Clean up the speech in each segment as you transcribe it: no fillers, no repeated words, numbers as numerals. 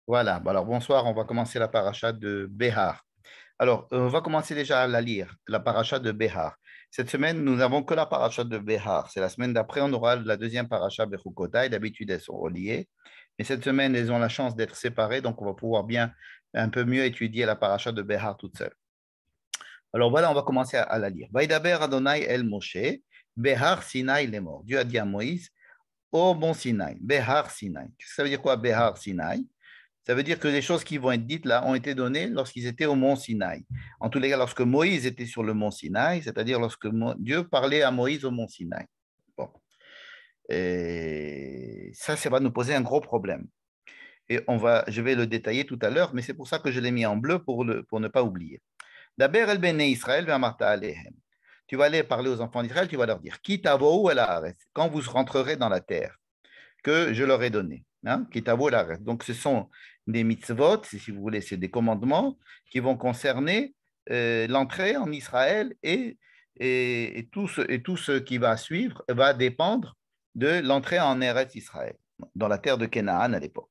Voilà, bon, alors bonsoir, on va commencer la paracha de Béhar. Alors, on va commencer déjà à la lire, la paracha de Béhar. Cette semaine, nous n'avons que la paracha de Béhar. C'est la semaine d'après, on aura la deuxième paracha Bechukotai. D'habitude, elles sont reliées. Mais cette semaine, elles ont la chance d'être séparées, donc on va pouvoir bien un peu mieux étudier la paracha de Béhar toute seule. Alors voilà, on va commencer à la lire. Vaidaber Adonai El Moshe, Béhar Sinai les morts. Dieu a dit à Moïse, au mont Sinaï, Béhar Sinaï. Qu'est-ce que ça veut dire quoi, Béhar Sinaï? Ça veut dire que les choses qui vont être dites là ont été données lorsqu'ils étaient au mont Sinaï. En tous les cas, lorsque Moïse était sur le mont Sinaï, c'est-à-dire lorsque Dieu parlait à Moïse au mont Sinaï. Bon. Et ça va nous poser un gros problème. Et je vais le détailler tout à l'heure, mais c'est pour ça que je l'ai mis en bleu pour ne pas oublier. D'abord, el bene Israël ve'amarta alehem. Tu vas aller parler aux enfants d'Israël, tu vas leur dire, Ki tavou el haaretz, quand vous rentrerez dans la terre que je leur ai donné. Hein, qui la. Donc, ce sont des mitzvot, si vous voulez, c'est des commandements qui vont concerner l'entrée en Israël et tout ce qui va suivre va dépendre de l'entrée en Eretz Israël, dans la terre de Canaan à l'époque.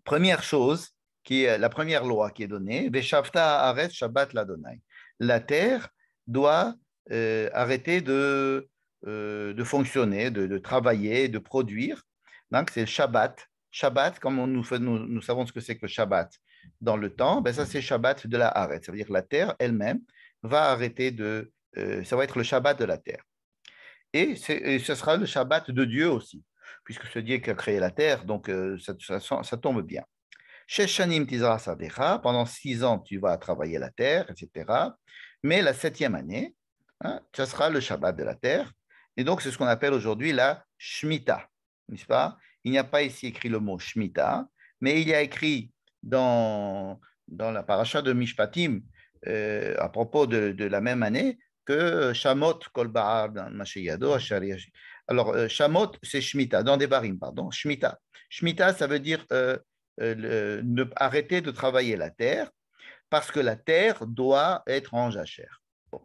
Première chose, la première loi qui est donnée, Veshavta Haaretz Shabbat Ladonai. La terre doit arrêter de fonctionner, de travailler, de produire. Donc, c'est le Shabbat. Shabbat, comme nous savons ce que c'est que Shabbat dans le temps, ben ça c'est Shabbat de la Haaretz. Ça veut dire que la terre elle-même va arrêter ça va être le Shabbat de la terre. Et ce sera le Shabbat de Dieu aussi, puisque c'est Dieu qui a créé la terre, donc ça tombe bien. Sheshanim tizra sadecha, pendant 6 ans, tu vas travailler la terre, etc. Mais la septième année, hein, ça sera le Shabbat de la terre. Et donc, c'est ce qu'on appelle aujourd'hui la Shemitah, n'est-ce pas? Il n'y a pas ici écrit le mot Shemitah, mais il y a écrit dans la paracha de Mishpatim, à propos de la même année, que Shamot kol ba'ar masheyado ashari. Alors, Shamot, c'est Shemitah, dans des barim, pardon, Shemitah. Shemitah, ça veut dire arrêter de travailler la terre parce que la terre doit être en jachère. Bon.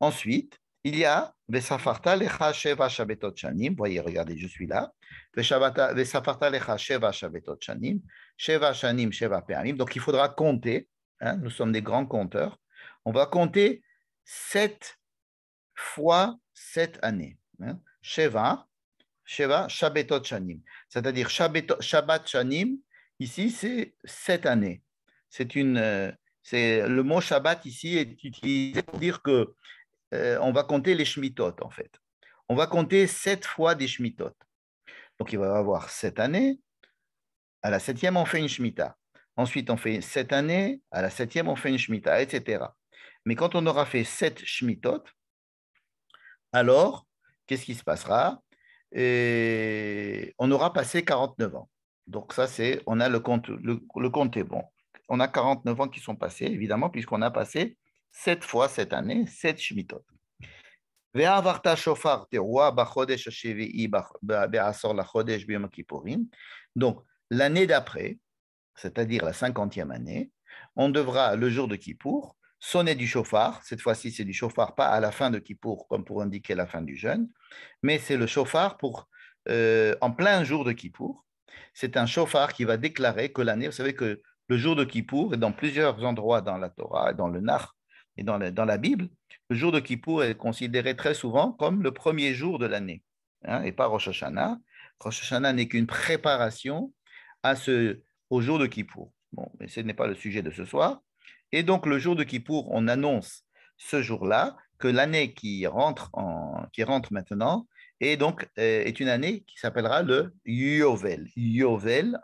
Ensuite, il y a Vesafarta lecha sheva shabetot shanim. Voyez, regardez, je suis là. Vesafarta lecha sheva shabetot shanim. Sheva shanim, sheva pe'amim. Donc, il faudra compter. Hein, nous sommes des grands compteurs. On va compter 7 fois 7 années. Hein. Sheva shabetot shanim. C'est-à-dire Shabbat shanim, ici, c'est 7 années. Le mot Shabbat ici est utilisé pour dire que on va compter les Shemitot, en fait. On va compter 7 fois des Shemitot. Donc, il va y avoir 7 années. À la septième, on fait une Shemitah. Ensuite, on fait 7 années. À la septième, on fait une Shemitah, etc. Mais quand on aura fait 7 Shemitot, alors, qu'est-ce qui se passera? Et on aura passé 49 ans. Donc ça, on a le compte est bon. On a 49 ans qui sont passés, évidemment, puisqu'on a passé 7 fois cette année, 7 Shemitot. Donc, l'année d'après, c'est-à-dire la 50e année, on devra, le jour de Kippour, sonner du chauffard. Cette fois-ci, c'est du chauffard, pas à la fin de Kippour, comme pour indiquer la fin du jeûne, mais c'est le chauffard en plein jour de Kippour. C'est un chauffard qui va déclarer que l'année, vous savez que le jour de Kippour, et dans plusieurs endroits dans la Torah, dans le Nar et dans la Bible, le jour de Kippour est considéré très souvent comme le premier jour de l'année, hein, et pas Rosh Hashanah. Rosh Hashanah n'est qu'une préparation au jour de Kippour. Bon, mais ce n'est pas le sujet de ce soir. Et donc, le jour de Kippour, on annonce ce jour-là que l'année qui rentre maintenant est une année qui s'appellera le Yovel. Yovel,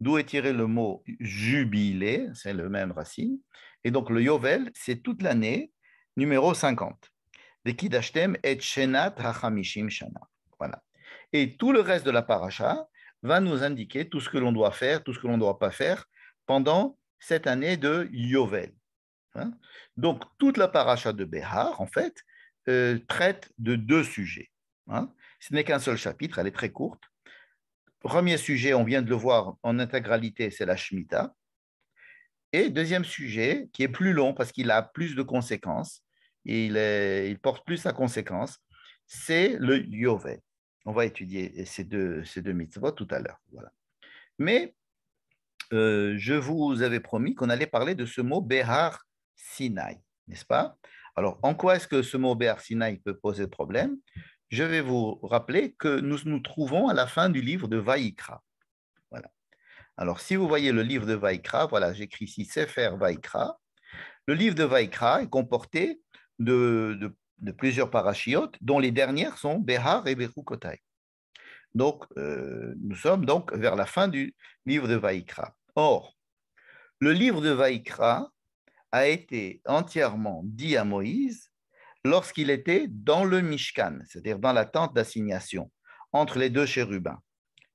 d'où est tiré le mot jubilé, c'est le même racine. Et donc, le Yovel, c'est toute l'année numéro 50. Vekidashtem et Shenat HaChamishim Shana. Voilà. Et tout le reste de la paracha va nous indiquer tout ce que l'on doit faire, tout ce que l'on ne doit pas faire pendant cette année de Yovel. Hein. Donc, toute la paracha de Béhar, en fait, traite de 2 sujets. Hein. Ce n'est qu'un seul chapitre, elle est très courte. Premier sujet, on vient de le voir en intégralité, c'est la Shemitah. Et deuxième sujet, qui est plus long parce qu'il a plus de conséquences, il porte plus à conséquence, c'est le Yovel. On va étudier ces deux mitzvot tout à l'heure. Voilà. Mais je vous avais promis qu'on allait parler de ce mot Behar Sinai, n'est-ce pas? Alors, en quoi est-ce que ce mot Behar Sinai peut poser problème? Je vais vous rappeler que nous nous trouvons à la fin du livre de Vaïkra. Voilà. Alors, si vous voyez le livre de Vaïkra, voilà, j'écris ici Sefer Vaïkra. Le livre de Vaïkra est comporté de plusieurs parachiotes, dont les dernières sont Behar et Bechukotai. Donc, nous sommes donc vers la fin du livre de Vaïkra. Or, le livre de Vaïkra a été entièrement dit à Moïse lorsqu'il était dans le Mishkan, c'est-à-dire dans la tente d'assignation, entre les deux chérubins.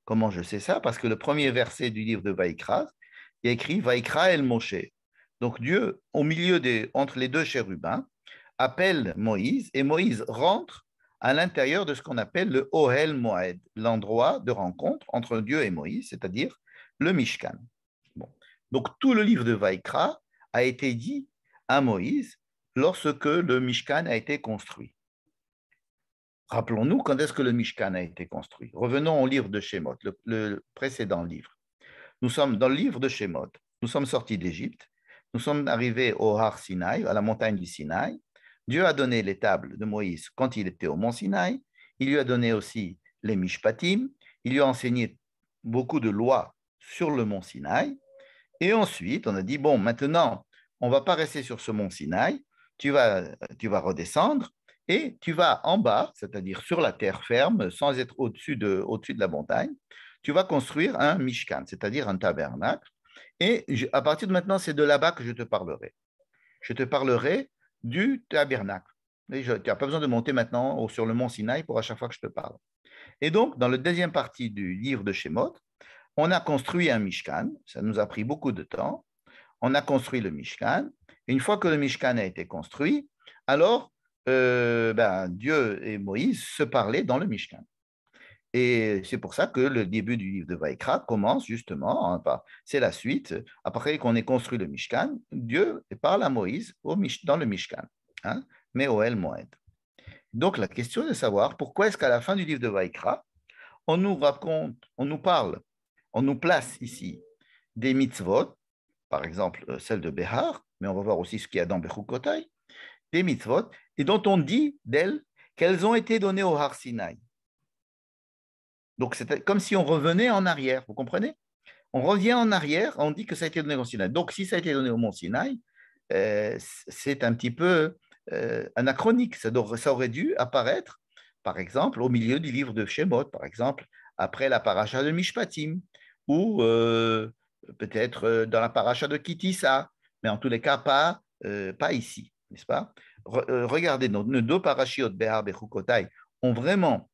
Comment je sais ça? Parce que le premier verset du livre de Vaïkra, il y a écrit Vaïkra el Moshe. Donc Dieu, entre les deux chérubins, appelle Moïse et Moïse rentre à l'intérieur de ce qu'on appelle le Ohel Moed, l'endroit de rencontre entre Dieu et Moïse, c'est-à-dire le Mishkan. Bon. Donc tout le livre de Vaïkra a été dit à Moïse lorsque le Mishkan a été construit. Rappelons-nous quand est-ce que le Mishkan a été construit. Revenons au livre de Shemot, le précédent livre. Nous sommes dans le livre de Shemot. Nous sommes sortis d'Égypte. Nous sommes arrivés au Har Sinaï, à la montagne du Sinaï. Dieu a donné les tables de Moïse quand il était au mont Sinaï. Il lui a donné aussi les Mishpatim. Il lui a enseigné beaucoup de lois sur le mont Sinaï. Et ensuite, on a dit, bon, maintenant, on ne va pas rester sur ce mont Sinaï. Tu vas redescendre et tu vas en bas, c'est-à-dire sur la terre ferme, sans être au-dessus de la montagne. Tu vas construire un Mishkan, c'est-à-dire un tabernacle. Et à partir de maintenant, c'est de là-bas que je te parlerai. Je te parlerai du tabernacle. Tu n'as pas besoin de monter maintenant sur le mont Sinaï pour à chaque fois que je te parle. Et donc, dans la deuxième partie du livre de Shemot, on a construit un Mishkan. Ça nous a pris beaucoup de temps. On a construit le Mishkan. Et une fois que le Mishkan a été construit, alors Dieu et Moïse se parlaient dans le Mishkan. Et c'est pour ça que le début du livre de Vaïkra commence justement, c'est la suite, après qu'on ait construit le Mishkan, Dieu parle à Moïse dans le Mishkan, hein, mais au El Moed. Donc la question est de savoir pourquoi est-ce qu'à la fin du livre de Vaïkra, on nous raconte, on nous parle, on nous place ici des mitzvot, par exemple celle de Behar, mais on va voir aussi ce qu'il y a dans Bechukotai, des mitzvot, et dont on dit d'elles qu'elles ont été données au Har Sinaï. Donc, c'est comme si on revenait en arrière, vous comprenez? On revient en arrière, on dit que ça a été donné au Sinaï. Donc, si ça a été donné au mont Sinaï, c'est un petit peu anachronique. Ça aurait dû apparaître, par exemple, au milieu du livre de Shemot, par exemple, après la paracha de Mishpatim, ou peut-être dans la paracha de Kitissa, mais en tous les cas, pas ici, n'est-ce pas? Regardez, nos deux parashiot, Behar et Chukotai, ont vraiment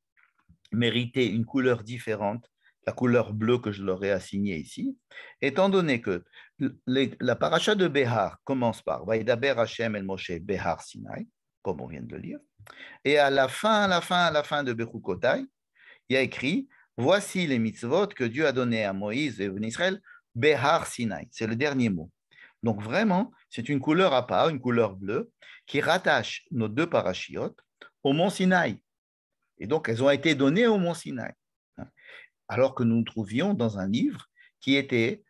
mérité une couleur différente, la couleur bleue que je leur ai assignée ici, étant donné que la paracha de Behar commence par Vaïdaber Hashem el Moshe Behar Sinai, comme on vient de le lire, et à la fin de Bechukotai, il y a écrit voici les mitzvot que Dieu a donné à Moïse et à Israël, Behar Sinai, c'est le dernier mot. Donc vraiment, c'est une couleur à part, une couleur bleue, qui rattache nos deux parachiotes au mont Sinaï. Et donc, elles ont été données au mont Sinaï. Alors que nous nous trouvions dans un livre qui était,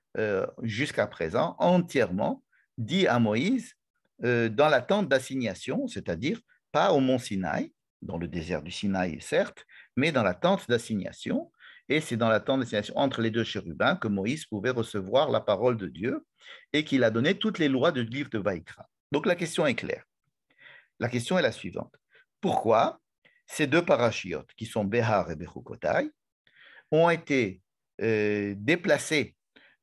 jusqu'à présent, entièrement dit à Moïse dans la tente d'assignation, c'est-à-dire pas au mont Sinaï, dans le désert du Sinaï, certes, mais dans la tente d'assignation. Et c'est dans la tente d'assignation entre les deux chérubins que Moïse pouvait recevoir la parole de Dieu et qu'il a donné toutes les lois du livre de Vaïkra. Donc la question est claire. La question est la suivante. Pourquoi ces deux parachiotes, qui sont Behar et Bechukotai, ont été déplacés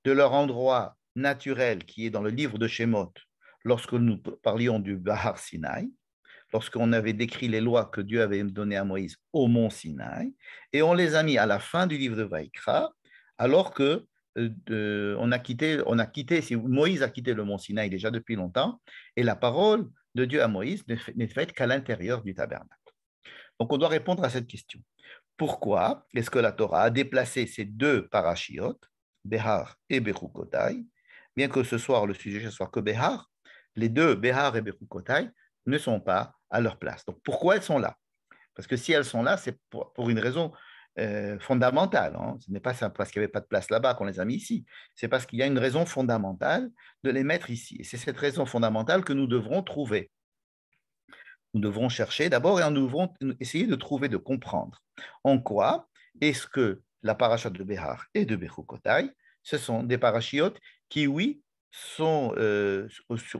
de leur endroit naturel qui est dans le livre de Shemot, lorsque nous parlions du Bahar Sinaï, lorsqu'on avait décrit les lois que Dieu avait données à Moïse au mont Sinaï, et on les a mis à la fin du livre de Vaïkra, alors que Moïse a quitté le mont Sinaï déjà depuis longtemps, et la parole de Dieu à Moïse n'est faite qu'à l'intérieur du tabernacle. Donc on doit répondre à cette question. Pourquoi est-ce que la Torah a déplacé ces deux parachiotes, Behar et Bechukotai, bien que ce soir le sujet ne soit que Behar, les deux, Behar et Bechukotai, ne sont pas à leur place. Donc pourquoi elles sont là? Parce que si elles sont là, c'est pour une raison fondamentale. Hein. Ce n'est pas parce qu'il n'y avait pas de place là-bas qu'on les a mis ici. C'est parce qu'il y a une raison fondamentale de les mettre ici. Et c'est cette raison fondamentale que nous devrons trouver. Nous devrons chercher d'abord et nous devrons essayer de trouver, de comprendre en quoi est-ce que la paracha de Behar et de Bechukotai, ce sont des parachiotes qui, oui, sont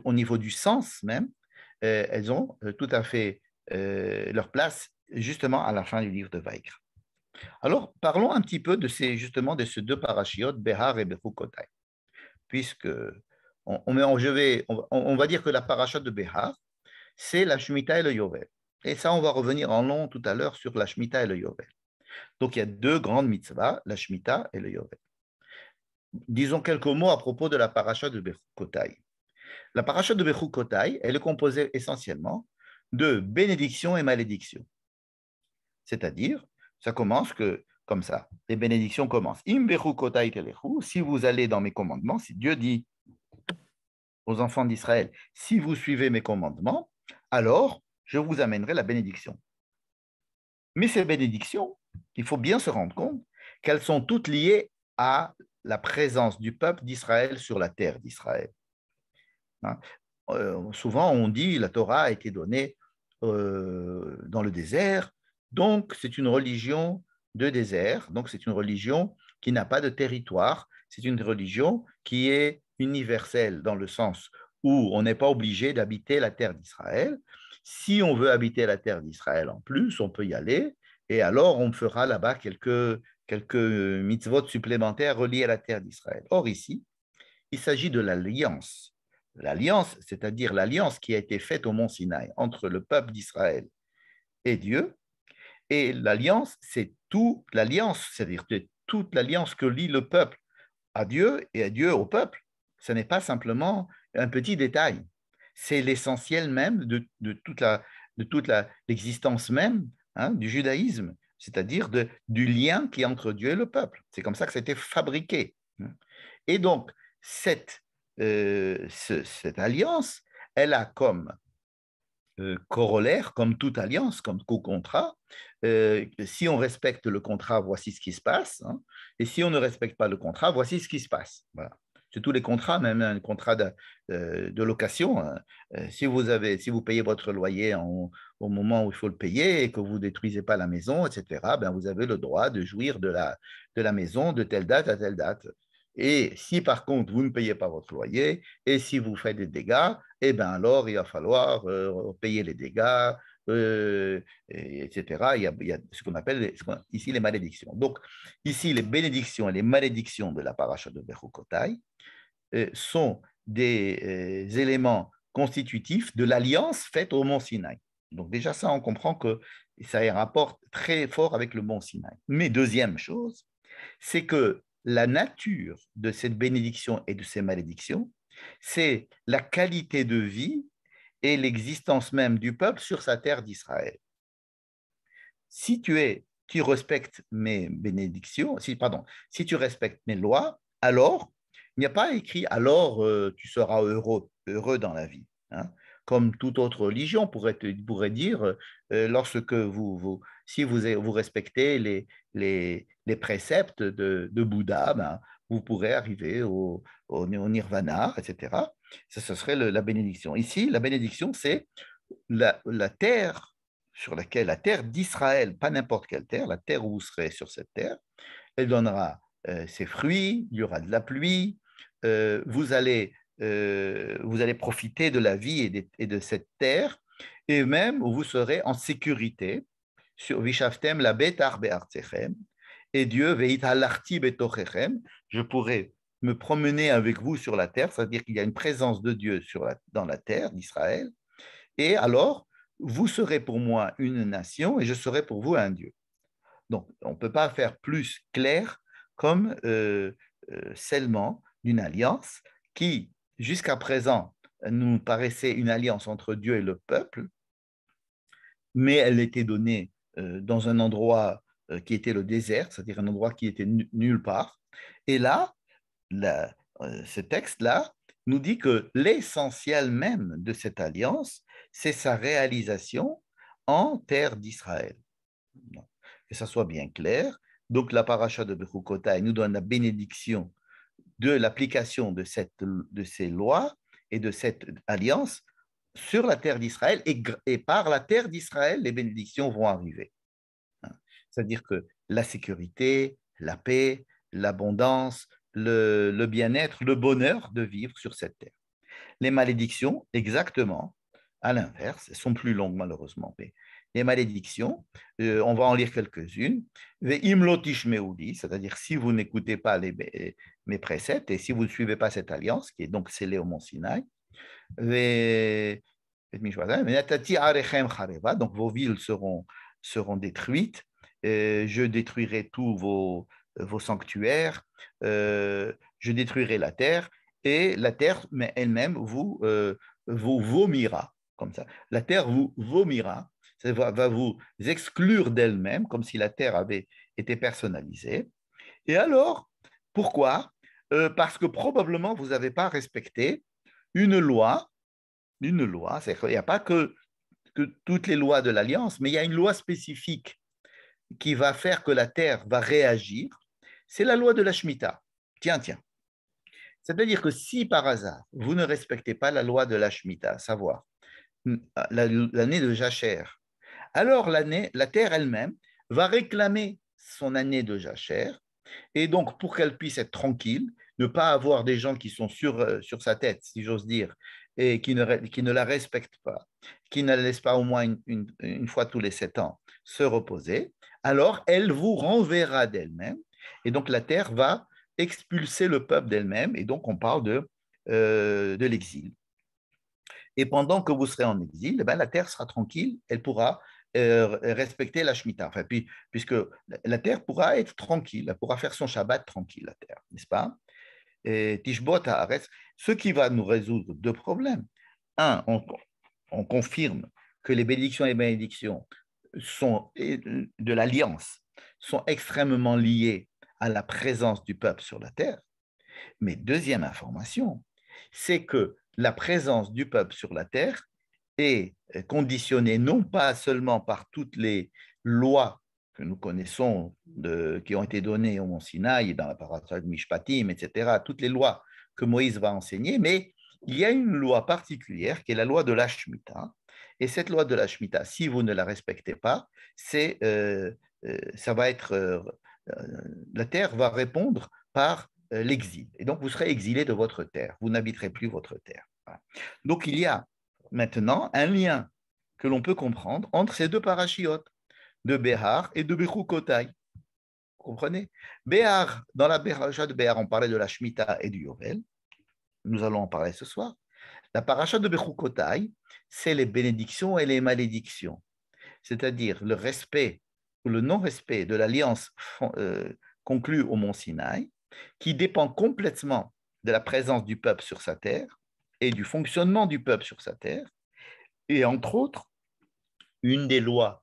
au niveau du sens même, elles ont tout à fait leur place justement à la fin du livre de Vaïkra. Alors, parlons un petit peu de justement de ces deux parachiotes, Behar et Bechukotai, puisque on va dire que la paracha de Behar, c'est la Shemitah et le Yovel. Et ça, on va revenir en long tout à l'heure sur la Shemitah et le Yovel. Donc, il y a deux grandes mitzvahs, la Shemitah et le Yovel. Disons quelques mots à propos de la paracha de Bechukotai. La paracha de Bechukotai, elle est composée essentiellement de bénédictions et malédictions. C'est-à-dire, ça commence comme ça. Les bénédictions commencent. Im Bechukotai telechu, si vous allez dans mes commandements, si Dieu dit aux enfants d'Israël, si vous suivez mes commandements, alors je vous amènerai la bénédiction. Mais ces bénédictions, il faut bien se rendre compte qu'elles sont toutes liées à la présence du peuple d'Israël sur la terre d'Israël. Hein? Souvent, on dit la Torah a été donnée dans le désert, donc c'est une religion de désert, donc c'est une religion qui n'a pas de territoire, c'est une religion qui est universelle dans le sens où on n'est pas obligé d'habiter la terre d'Israël. Si on veut habiter la terre d'Israël en plus, on peut y aller, et alors on fera là-bas quelques mitzvot supplémentaires reliés à la terre d'Israël. Or ici, il s'agit de l'alliance. L'alliance, c'est-à-dire l'alliance qui a été faite au mont Sinaï entre le peuple d'Israël et Dieu. Et l'alliance, c'est toute l'alliance, c'est-à-dire toute l'alliance que lie le peuple à Dieu et à Dieu au peuple. Ce n'est pas simplement un petit détail. C'est l'essentiel même de toute l'existence même du judaïsme, c'est-à-dire du lien qui est entre Dieu et le peuple. C'est comme ça que ça a été fabriqué. Et donc, cette alliance, elle a comme corollaire, comme toute alliance, comme co-contrat, si on respecte le contrat, voici ce qui se passe, hein, et si on ne respecte pas le contrat, voici ce qui se passe. Voilà. C'est tous les contrats, même un contrat de location. Hein. Si vous payez votre loyer au moment où il faut le payer et que vous ne détruisez pas la maison, etc., ben vous avez le droit de jouir de la maison de telle date à telle date. Et si par contre vous ne payez pas votre loyer et si vous faites des dégâts, eh bien alors il va falloir payer les dégâts, etc. Il y a ce qu'on appelle ici les malédictions. Donc ici les bénédictions et les malédictions de la paracha de Bechukotai sont des éléments constitutifs de l'alliance faite au mont Sinaï. Donc déjà ça, on comprend que ça a un rapport très fort avec le mont Sinaï. Mais deuxième chose, c'est que la nature de cette bénédiction et de ces malédictions, c'est la qualité de vie et l'existence même du peuple sur sa terre d'Israël. Si tu respectes mes bénédictions, si tu respectes mes lois, alors, il n'y a pas écrit alors tu seras heureux dans la vie. Hein. Comme toute autre religion pourrait dire, lorsque si vous respectez les préceptes de Bouddha, ben, vous pourrez arriver au nirvana, etc. Ça, ce serait la bénédiction. Ici, la bénédiction, c'est la terre sur laquelle, la terre d'Israël, pas n'importe quelle terre, la terre où vous serez sur cette terre, elle donnera ses fruits, il y aura de la pluie, vous allez profiter de la vie et de cette terre, et même où vous serez en sécurité sur Vishaftem la betar be'artechem, et Dieu veitalarti betochechem, je pourrai me promener avec vous sur la terre, c'est-à-dire qu'il y a une présence de Dieu dans la terre d'Israël, et alors vous serez pour moi une nation et je serai pour vous un Dieu. Donc, on ne peut pas faire plus clair comme scellement d'une alliance qui, jusqu'à présent, nous paraissait une alliance entre Dieu et le peuple, mais elle était donnée dans un endroit qui était le désert, c'est-à-dire un endroit qui était nulle part. Et là, ce texte-là nous dit que l'essentiel même de cette alliance, c'est sa réalisation en terre d'Israël. Que ça soit bien clair, Donc, la paracha de Bechukotai nous donne la bénédiction de l'application de ces lois et de cette alliance sur la terre d'Israël, et par la terre d'Israël, les bénédictions vont arriver. C'est-à-dire que la sécurité, la paix, l'abondance, le bien-être, le bonheur de vivre sur cette terre. Les malédictions, exactement, à l'inverse, elles sont plus longues malheureusement, mais les malédictions, on va en lire quelques-unes. C'est-à-dire si vous n'écoutez pas mes préceptes et si vous ne suivez pas cette alliance, qui est donc scellée au mont Sinaï, donc vos villes seront détruites, je détruirai tous vos sanctuaires, je détruirai la terre, et la terre mais elle-même vous vomira, comme ça. La terre vous vomira, ça va vous exclure d'elle-même, comme si la terre avait été personnalisée. Et alors, pourquoi? Parce que probablement vous n'avez pas respecté une loi, c'est-à-dire qu'il n'y a pas que toutes les lois de l'Alliance, mais il y a une loi spécifique qui va faire que la terre va réagir, c'est la loi de la Shemitah. Tiens. C'est-à-dire que si par hasard, vous ne respectez pas la loi de la Shemitah, à savoir l'année de Jacher, alors la terre elle-même va réclamer son année de Jacher, et donc pour qu'elle puisse être tranquille, ne pas avoir des gens qui sont sur sa tête, si j'ose dire, et qui ne la respectent pas, qui ne la laissent pas au moins une fois tous les 7 ans se reposer, alors elle vous renverra d'elle-même, et donc la terre va expulser le peuple d'elle-même, et donc on parle de l'exil. Et pendant que vous serez en exil, eh bien, la terre sera tranquille, elle pourra respecter la Shemitah. Enfin, puisque la terre pourra être tranquille, elle pourra faire son Shabbat tranquille, la terre, n'est-ce pas? Et Tishbot Haaretz, ce qui va nous résoudre deux problèmes. Un, on confirme que les bénédictions et bénédictions de l'alliance sont extrêmement liées à la présence du peuple sur la terre. Mais deuxième information, c'est que la présence du peuple sur la terre est conditionnée non pas seulement par toutes les lois que nous connaissons, qui ont été données au Mont Sinaï, dans la paracha de Mishpatim, etc., toutes les lois que Moïse va enseigner, mais il y a une loi particulière qui est la loi de la Shemitah. Et cette loi de la Shemitah, si vous ne la respectez pas, ça va être, la terre va répondre par l'exil. Et donc, vous serez exilé de votre terre. Vous n'habiterez plus votre terre. Voilà. Donc, il y a maintenant un lien que l'on peut comprendre entre ces deux parachiotes, de Béhar et de Bechukotai. Vous comprenez? Béhar, dans la paracha de Béhar, on parlait de la Shemitah et du Yovel. Nous allons en parler ce soir. La paracha de Bechukotai, c'est les bénédictions et les malédictions, c'est-à-dire le respect ou le non-respect de l'alliance conclue au mont Sinaï, qui dépend complètement de la présence du peuple sur sa terre et du fonctionnement du peuple sur sa terre, et entre autres, une des lois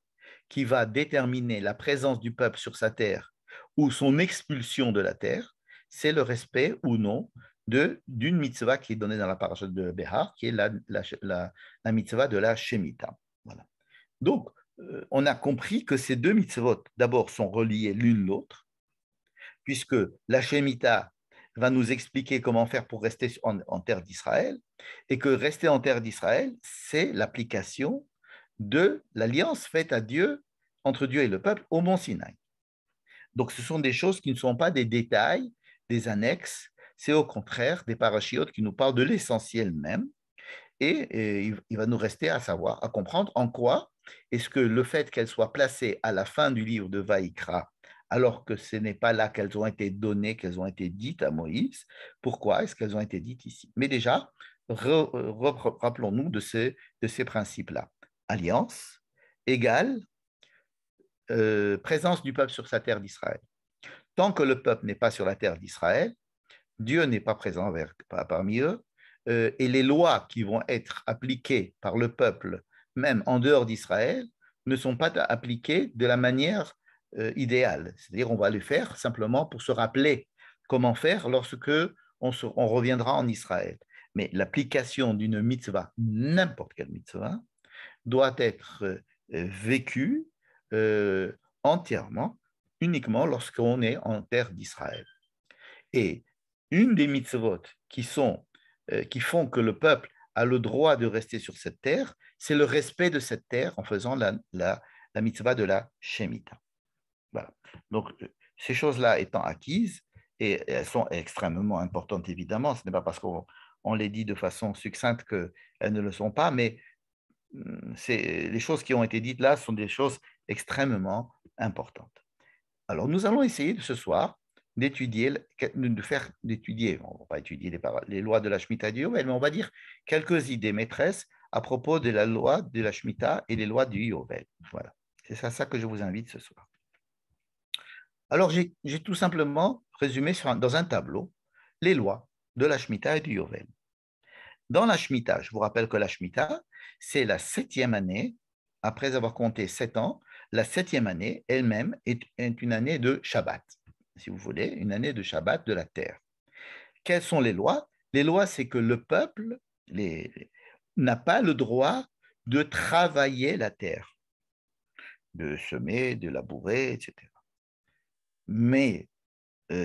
qui va déterminer la présence du peuple sur sa terre ou son expulsion de la terre, c'est le respect ou non d'une mitzvah qui est donnée dans la paracha de Béhar, qui est la mitzvah de la Shemitah. Voilà. Donc, on a compris que ces deux mitzvot, d'abord, sont reliées l'une l'autre, puisque la Shemitah va nous expliquer comment faire pour rester en terre d'Israël, et que rester en terre d'Israël, c'est l'application de l'alliance faite à Dieu, entre Dieu et le peuple, au mont Sinaï. Donc, ce sont des choses qui ne sont pas des détails, des annexes, c'est au contraire des parachiotes qui nous parlent de l'essentiel même, et il va nous rester à savoir, à comprendre en quoi est-ce que le fait qu'elles soient placées à la fin du livre de Vaïkra, alors que ce n'est pas là qu'elles ont été données, qu'elles ont été dites à Moïse, pourquoi est-ce qu'elles ont été dites ici? Mais déjà, rappelons-nous de ces principes-là. Alliance égale présence du peuple sur sa terre d'Israël. Tant que le peuple n'est pas sur la terre d'Israël, Dieu n'est pas présent parmi eux, et les lois qui vont être appliquées par le peuple, même en dehors d'Israël, ne sont pas appliquées de la manière idéale. C'est-à-dire, on va les faire simplement pour se rappeler comment faire lorsque on reviendra en Israël. Mais l'application d'une mitzvah, n'importe quelle mitzvah, doit être vécue entièrement uniquement lorsqu'on est en terre d'Israël. Et une des mitzvot qui font que le peuple a le droit de rester sur cette terre, c'est le respect de cette terre en faisant la mitzvah de la Shemitah. Voilà. Donc, ces choses-là étant acquises, et elles sont extrêmement importantes, évidemment, ce n'est pas parce qu'on les dit de façon succincte qu'elles ne le sont pas, mais les choses qui ont été dites là sont des choses extrêmement importantes. Alors, nous allons essayer ce soir d'étudier, on ne va pas étudier les lois de la Shemitah et du Yovel, mais on va dire quelques idées maîtresses à propos de la loi de la Shemitah et les lois du Yovel. Voilà, c'est ça que je vous invite ce soir. Alors, j'ai tout simplement résumé dans un tableau les lois de la Shemitah et du Yovel. Dans la Shemitah, je vous rappelle que la Shemitah, c'est la 7e année, après avoir compté 7 ans, la 7e année elle-même est une année de Shabbat, si vous voulez, une année de Shabbat de la terre. Quelles sont les lois? Les lois, c'est que le peuple n'a pas le droit de travailler la terre, de semer, de labourer, etc. Mais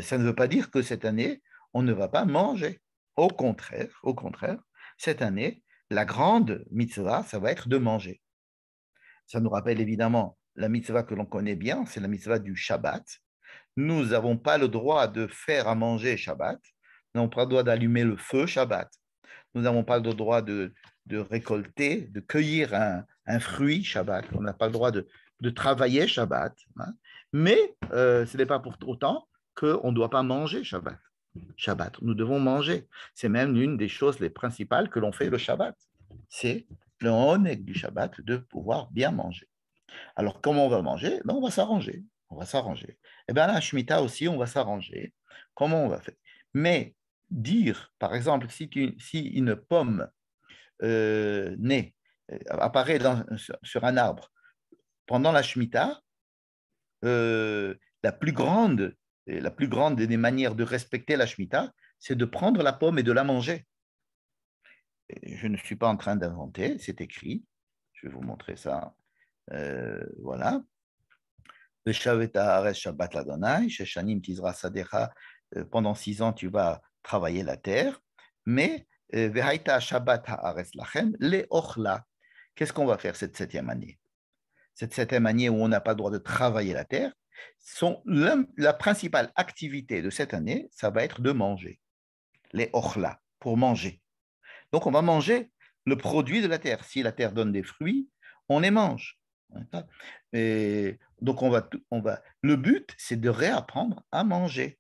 ça ne veut pas dire que cette année, on ne va pas manger. Au contraire, cette année, la grande mitzvah, ça va être de manger. Ça nous rappelle évidemment la mitzvah que l'on connaît bien, c'est la mitzvah du Shabbat. Nous n'avons pas le droit de faire à manger Shabbat. Nous n'avons pas le droit d'allumer le feu Shabbat. Nous n'avons pas le droit de récolter, de cueillir un fruit Shabbat. On n'a pas le droit de travailler Shabbat. Hein. Mais ce n'est pas pour autant qu'on ne doit pas manger Shabbat. Shabbat, nous devons manger. C'est même l'une des choses les principales que l'on fait le Shabbat. C'est le honnête du Shabbat de pouvoir bien manger. Alors, comment on va manger? On va s'arranger. On va s'arranger. Et bien, la Shemitah aussi, on va s'arranger. Comment on va faire? Mais dire, par exemple, si une pomme naît, apparaît sur un arbre pendant la Shemitah, la plus grande des manières de respecter la Shemitah, c'est de prendre la pomme et de la manger. Je ne suis pas en train d'inventer, c'est écrit. Je vais vous montrer ça. Voilà. Pendant 6 ans, tu vas travailler la terre, mais qu'est-ce qu'on va faire cette 7e année? Cette 7e année où on n'a pas le droit de travailler la terre, la principale activité de cette année, ça va être de manger. Les ochla, pour manger. Donc, on va manger le produit de la terre. Si la terre donne des fruits, on les mange. Et donc, le but, c'est de réapprendre à manger.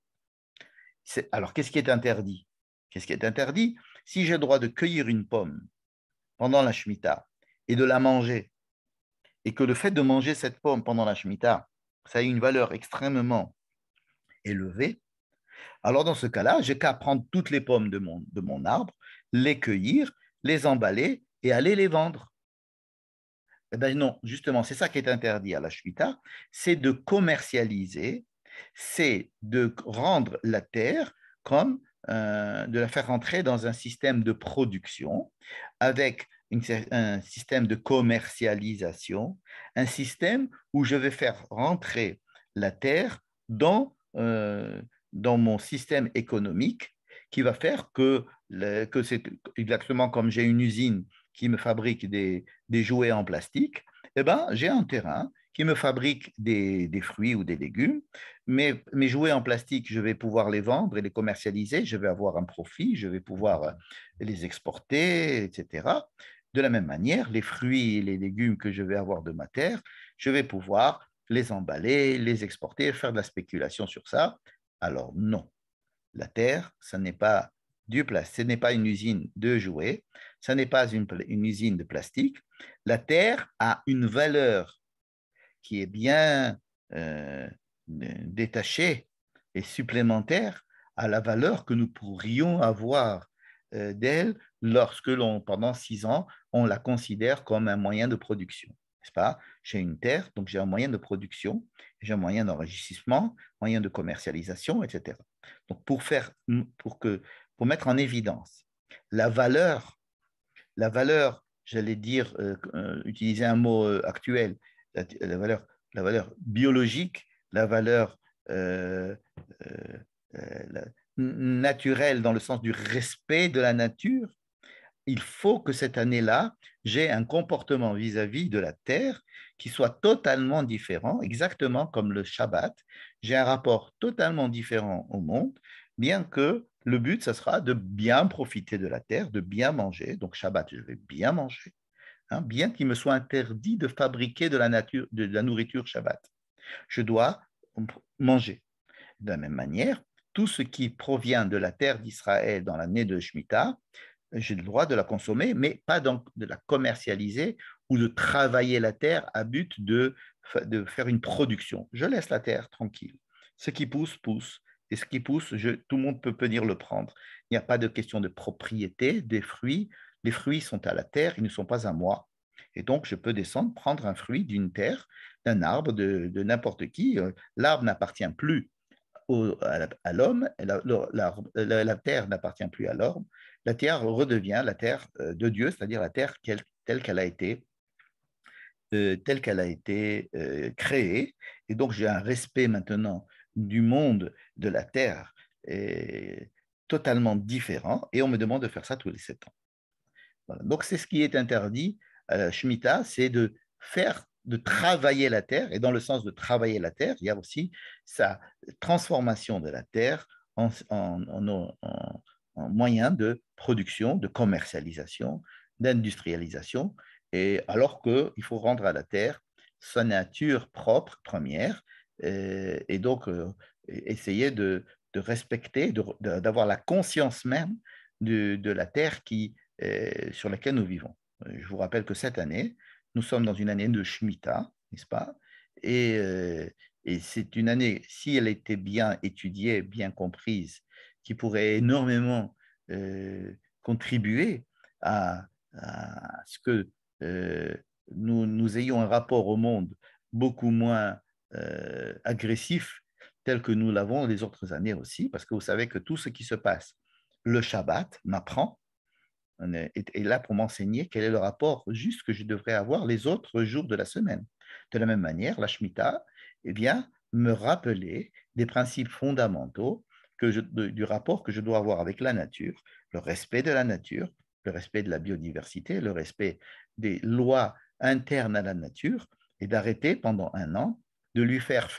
Alors, qu'est-ce qui est interdit? Qu'est-ce qui est interdit? Si j'ai le droit de cueillir une pomme pendant la Shemitah et de la manger, et que le fait de manger cette pomme pendant la Shemitah, ça a une valeur extrêmement élevée, alors dans ce cas-là, j'ai qu'à prendre toutes les pommes de mon arbre, les cueillir, les emballer et aller les vendre. Eh bien non, justement, c'est ça qui est interdit à la Shemitah, c'est de commercialiser, c'est de rendre la terre comme de la faire rentrer dans un système de production avec un système de commercialisation, un système où je vais faire rentrer la terre dans mon système économique qui va faire que c'est exactement comme j'ai une usine qui me fabrique des jouets en plastique, eh ben, j'ai un terrain qui me fabrique des fruits ou des légumes. Mes jouets en plastique, je vais pouvoir les vendre et les commercialiser, je vais avoir un profit, je vais pouvoir les exporter, etc. De la même manière, les fruits et les légumes que je vais avoir de ma terre, je vais pouvoir les emballer, les exporter, faire de la spéculation sur ça. Alors non, la terre, ce n'est pas ce n'est pas une usine de jouets, ce n'est pas une usine de plastique. La terre a une valeur qui est bien détachée et supplémentaire à la valeur que nous pourrions avoir d'elle lorsque pendant 6 ans, on la considère comme un moyen de production. N'est-ce pas? J'ai une terre, donc j'ai un moyen de production, j'ai un moyen d'enrichissement, moyen de commercialisation, etc. Donc, pour mettre en évidence la valeur, j'allais dire, utiliser un mot actuel, la valeur biologique la valeur euh, euh, naturelle dans le sens du respect de la nature, il faut que cette année-là, j'ai un comportement vis-à-vis de la terre qui soit totalement différent, exactement comme le Shabbat. J'ai un rapport totalement différent au monde, bien que le but, ça sera de bien profiter de la terre, de bien manger. Donc Shabbat, je vais bien manger, hein, bien qu'il me soit interdit de fabriquer de la nourriture Shabbat. Je dois manger. De la même manière, tout ce qui provient de la terre d'Israël dans l'année de Shemitah, j'ai le droit de la consommer, mais pas donc de la commercialiser ou de travailler la terre à but de faire une production. Je laisse la terre tranquille. Ce qui pousse, pousse. Et ce qui pousse, tout le monde peut venir le prendre. Il n'y a pas de question de propriété des fruits. Les fruits sont à la terre, ils ne sont pas à moi. Et donc, je peux descendre, prendre un fruit d'une terre, d'un arbre, de n'importe qui. L'arbre n'appartient plus à l'homme, la terre n'appartient plus à l'homme, la terre redevient la terre de Dieu, c'est-à-dire la terre telle qu'elle a été créée. Et donc, j'ai un respect maintenant du monde de la terre totalement différent, et on me demande de faire ça tous les 7 ans. Voilà. Donc, c'est ce qui est interdit à la Shemitah, c'est de travailler la terre, et dans le sens de travailler la terre, il y a aussi sa transformation de la terre en moyen de production, de commercialisation, d'industrialisation, et alors qu'il faut rendre à la terre sa nature propre, première, et donc essayer de respecter, d'avoir la conscience même de la terre sur laquelle nous vivons. Je vous rappelle que cette année, nous sommes dans une année de Shemitah, n'est-ce pas? Et, euh, et c'est une année, si elle était bien étudiée, bien comprise, qui pourrait énormément contribuer à ce que nous ayons un rapport au monde beaucoup moins agressif tel que nous l'avons les autres années aussi, parce que vous savez que tout ce qui se passe le Shabbat m'apprend est là pour m'enseigner quel est le rapport juste que je devrais avoir les autres jours de la semaine. De la même manière, la Shemitah, eh bien, me rappeler des principes fondamentaux du rapport que je dois avoir avec la nature, le respect de la nature, le respect de la biodiversité, le respect des lois internes à la nature, et d'arrêter pendant un an de lui faire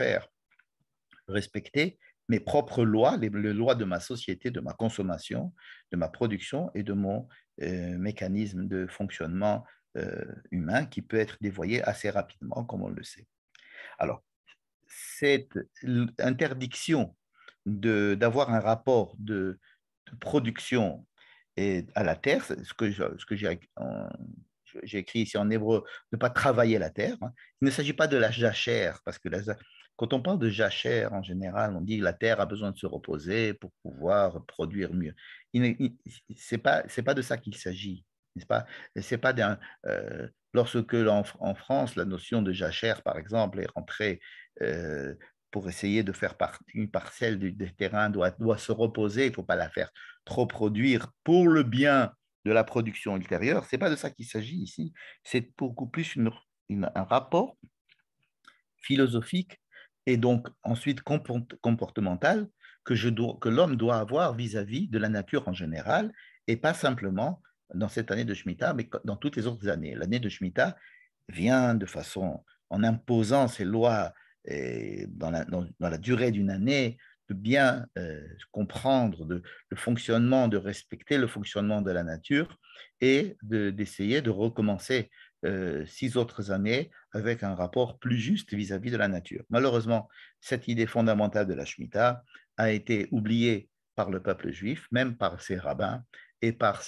respecter mes propres lois, les lois de ma société, de ma consommation, de ma production et de mon mécanisme de fonctionnement humain qui peut être dévoyé assez rapidement, comme on le sait. Alors, cette interdiction d'avoir un rapport de production à la terre, ce que j'ai écrit ici en hébreu, de ne pas travailler la terre. Hein. Il ne s'agit pas de la jachère, parce que quand on parle de jachère, en général, on dit que la terre a besoin de se reposer pour pouvoir produire mieux. Ce n'est pas de ça qu'il s'agit, n'est-ce pas? C'est pas lorsque en France, la notion de jachère, par exemple, est rentrée euh, pour essayer de faire une parcelle du terrain doit se reposer, il ne faut pas la faire trop produire pour le bien de la production ultérieure. Ce n'est pas de ça qu'il s'agit ici, c'est beaucoup plus un rapport philosophique et donc ensuite comportemental que l'homme doit avoir vis-à-vis de la nature en général et pas simplement dans cette année de Shemitah, mais dans toutes les autres années. L'année de Shemitah vient de façon, en imposant ses lois dans la durée d'une année, de bien comprendre le fonctionnement, de respecter le fonctionnement de la nature et d'essayer de recommencer 6 autres années avec un rapport plus juste vis-à-vis de la nature. Malheureusement, cette idée fondamentale de la Shemitah a été oubliée par le peuple juif, même par ses rabbins et par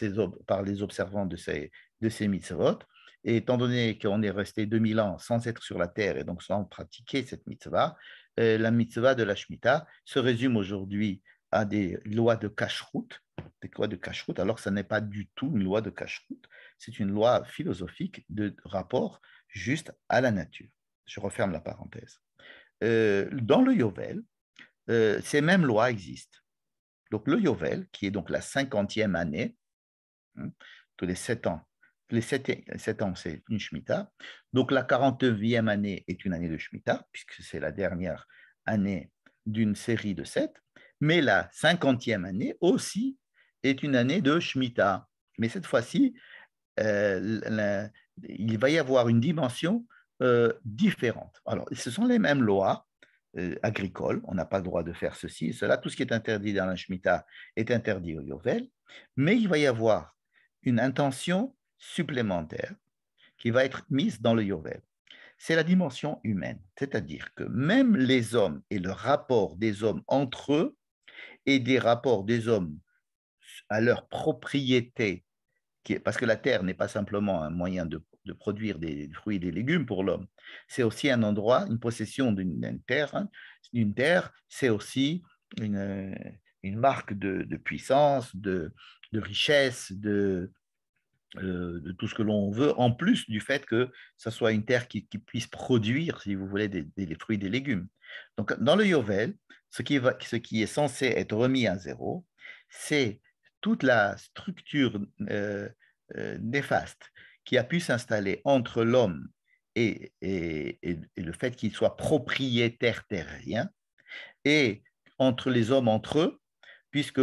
les observants de ces mitzvot. Et étant donné qu'on est resté 2000 ans sans être sur la terre et donc sans pratiquer cette mitzvah, la mitzvah de la Shemitah se résume aujourd'hui à des lois de cacheroute, alors que ce n'est pas du tout une loi de cacheroute, c'est une loi philosophique de rapport juste à la nature. Je referme la parenthèse. Dans le Yovel, ces mêmes lois existent. Donc le Yovel, qui est donc la 50e année, hein, tous les 7 ans, les 7 ans, c'est une Shemitah. Donc la 49e année est une année de Shemitah, puisque c'est la dernière année d'une série de 7, mais la 50e année aussi est une année de Shemitah. Mais cette fois-ci, il va y avoir une dimension différente. Alors, ce sont les mêmes lois agricoles, on n'a pas le droit de faire ceci et cela, tout ce qui est interdit dans la Shemitah est interdit au Yovel, mais il va y avoir une intention supplémentaire qui va être mise dans le Yovel. C'est la dimension humaine, c'est-à-dire que même les hommes et le rapport des hommes entre eux et des rapports des hommes à leur propriété, parce que la terre n'est pas simplement un moyen de produire des fruits et des légumes pour l'homme, c'est aussi un endroit, une possession d'une terre. Hein. Une terre, c'est aussi une marque de puissance, de richesse, de tout ce que l'on veut, en plus du fait que ça soit une terre qui puisse produire, si vous voulez, des fruits et des légumes. Donc, dans le Yovel, ce qui est censé être remis à zéro, c'est toute la structure néfaste qui a pu s'installer entre l'homme et le fait qu'il soit propriétaire terrien, et entre les hommes entre eux, puisque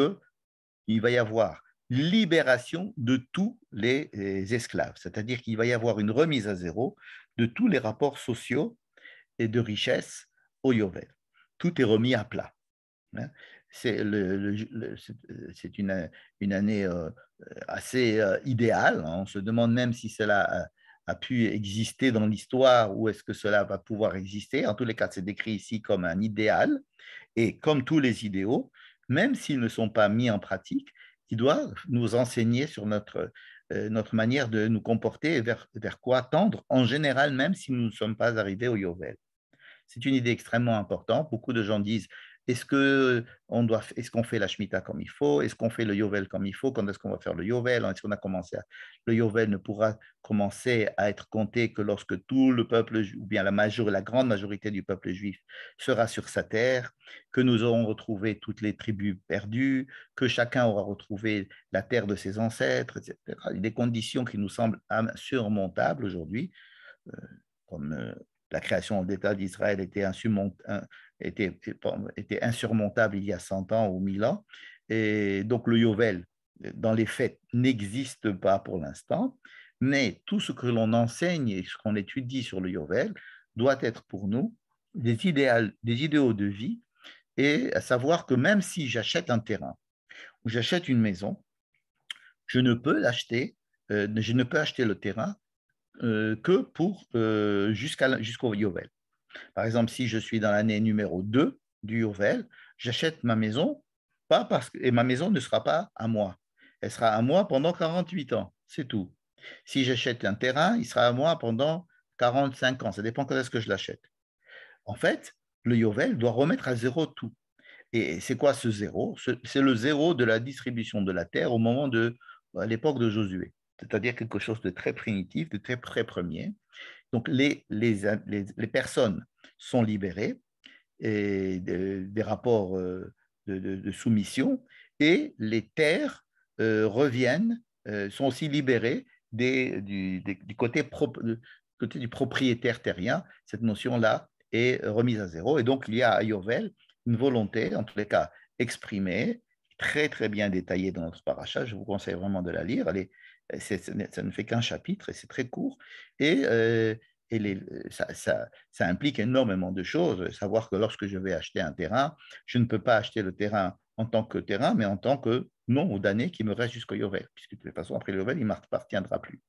il va y avoir libération de tous les esclaves, c'est-à-dire qu'il va y avoir une remise à zéro de tous les rapports sociaux et de richesse au Yovel. Tout est remis à plat. Hein. C'est une année assez idéale. Hein. On se demande même si cela a pu exister dans l'histoire ou est-ce que cela va pouvoir exister. En tous les cas, c'est décrit ici comme un idéal. Et comme tous les idéaux, même s'ils ne sont pas mis en pratique, ils doivent nous enseigner sur notre manière de nous comporter et vers quoi tendre, en général, même si nous ne sommes pas arrivés au Yovel. C'est une idée extrêmement importante. Beaucoup de gens disent, est-ce qu'on fait la Shemitah comme il faut? Est-ce qu'on fait le Yovel comme il faut? Quand est-ce qu'on va faire le Yovel? Est-ce qu'on a commencé Le Yovel ne pourra commencer à être compté que lorsque tout le peuple, ou bien la grande majorité du peuple juif sera sur sa terre, que nous aurons retrouvé toutes les tribus perdues, que chacun aura retrouvé la terre de ses ancêtres, etc. Des conditions qui nous semblent insurmontables aujourd'hui, comme la création d'État d'Israël était, était insurmontable il y a 100 ans ou 1000 ans. Et donc le Yovel, dans les faits, n'existe pas pour l'instant, mais tout ce que l'on enseigne et ce qu'on étudie sur le Yovel doit être pour nous des idéaux de vie, et à savoir que même si j'achète un terrain ou j'achète une maison, je ne peux acheter le terrain que jusqu'au Yovel. Par exemple, si je suis dans l'année numéro 2 du Yovel, j'achète ma maison, pas parce que, et ma maison ne sera pas à moi. Elle sera à moi pendant 48 ans, c'est tout. Si j'achète un terrain, il sera à moi pendant 45 ans. Ça dépend quand est-ce que je l'achète. En fait, le Yovel doit remettre à zéro tout. Et c'est quoi ce zéro? C'est le zéro de la distribution de la terre à l'époque de Josué. C'est-à-dire quelque chose de très primitif, de très premier. Donc, les personnes sont libérées des rapports de soumission, et les terres reviennent, sont aussi libérées du côté du propriétaire terrien. Cette notion-là est remise à zéro. Et donc, il y a à Yovel une volonté, en tous les cas exprimée, très bien détaillée dans notre paracha. Je vous conseille vraiment de la lire. Ça ne fait qu'un chapitre et c'est très court. Et ça implique énormément de choses. Savoir que lorsque je vais acheter un terrain, je ne peux pas acheter le terrain en tant que terrain, mais en tant que nombre d'années qui me reste jusqu'au Yovel, puisque de toute façon, après le Yovel, il ne m'appartiendra plus.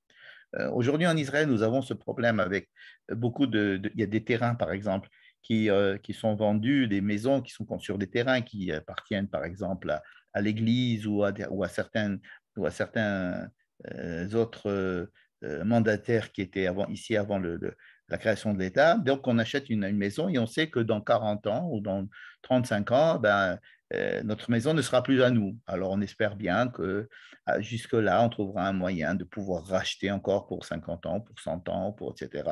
Aujourd'hui, en Israël, nous avons ce problème avec il y a des terrains, par exemple, qui sont vendus, des maisons qui sont sur des terrains qui appartiennent, par exemple, à l'église ou à certains autres mandataires qui étaient ici avant la création de l'État. Donc, on achète une maison et on sait que dans 40 ans ou dans 35 ans, notre maison ne sera plus à nous. Alors, on espère bien que jusque-là, on trouvera un moyen de pouvoir racheter encore pour 50 ans, pour 100 ans, etc.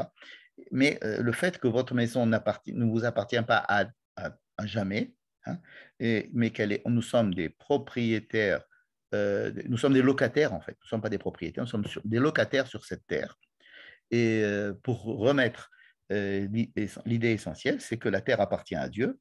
Mais le fait que votre maison ne vous appartient pas à jamais, hein, mais nous sommes des propriétaires, nous sommes des locataires en fait, nous ne sommes pas des propriétaires, nous sommes des locataires sur cette terre. Et pour remettre l'idée essentielle, c'est que la terre appartient à Dieu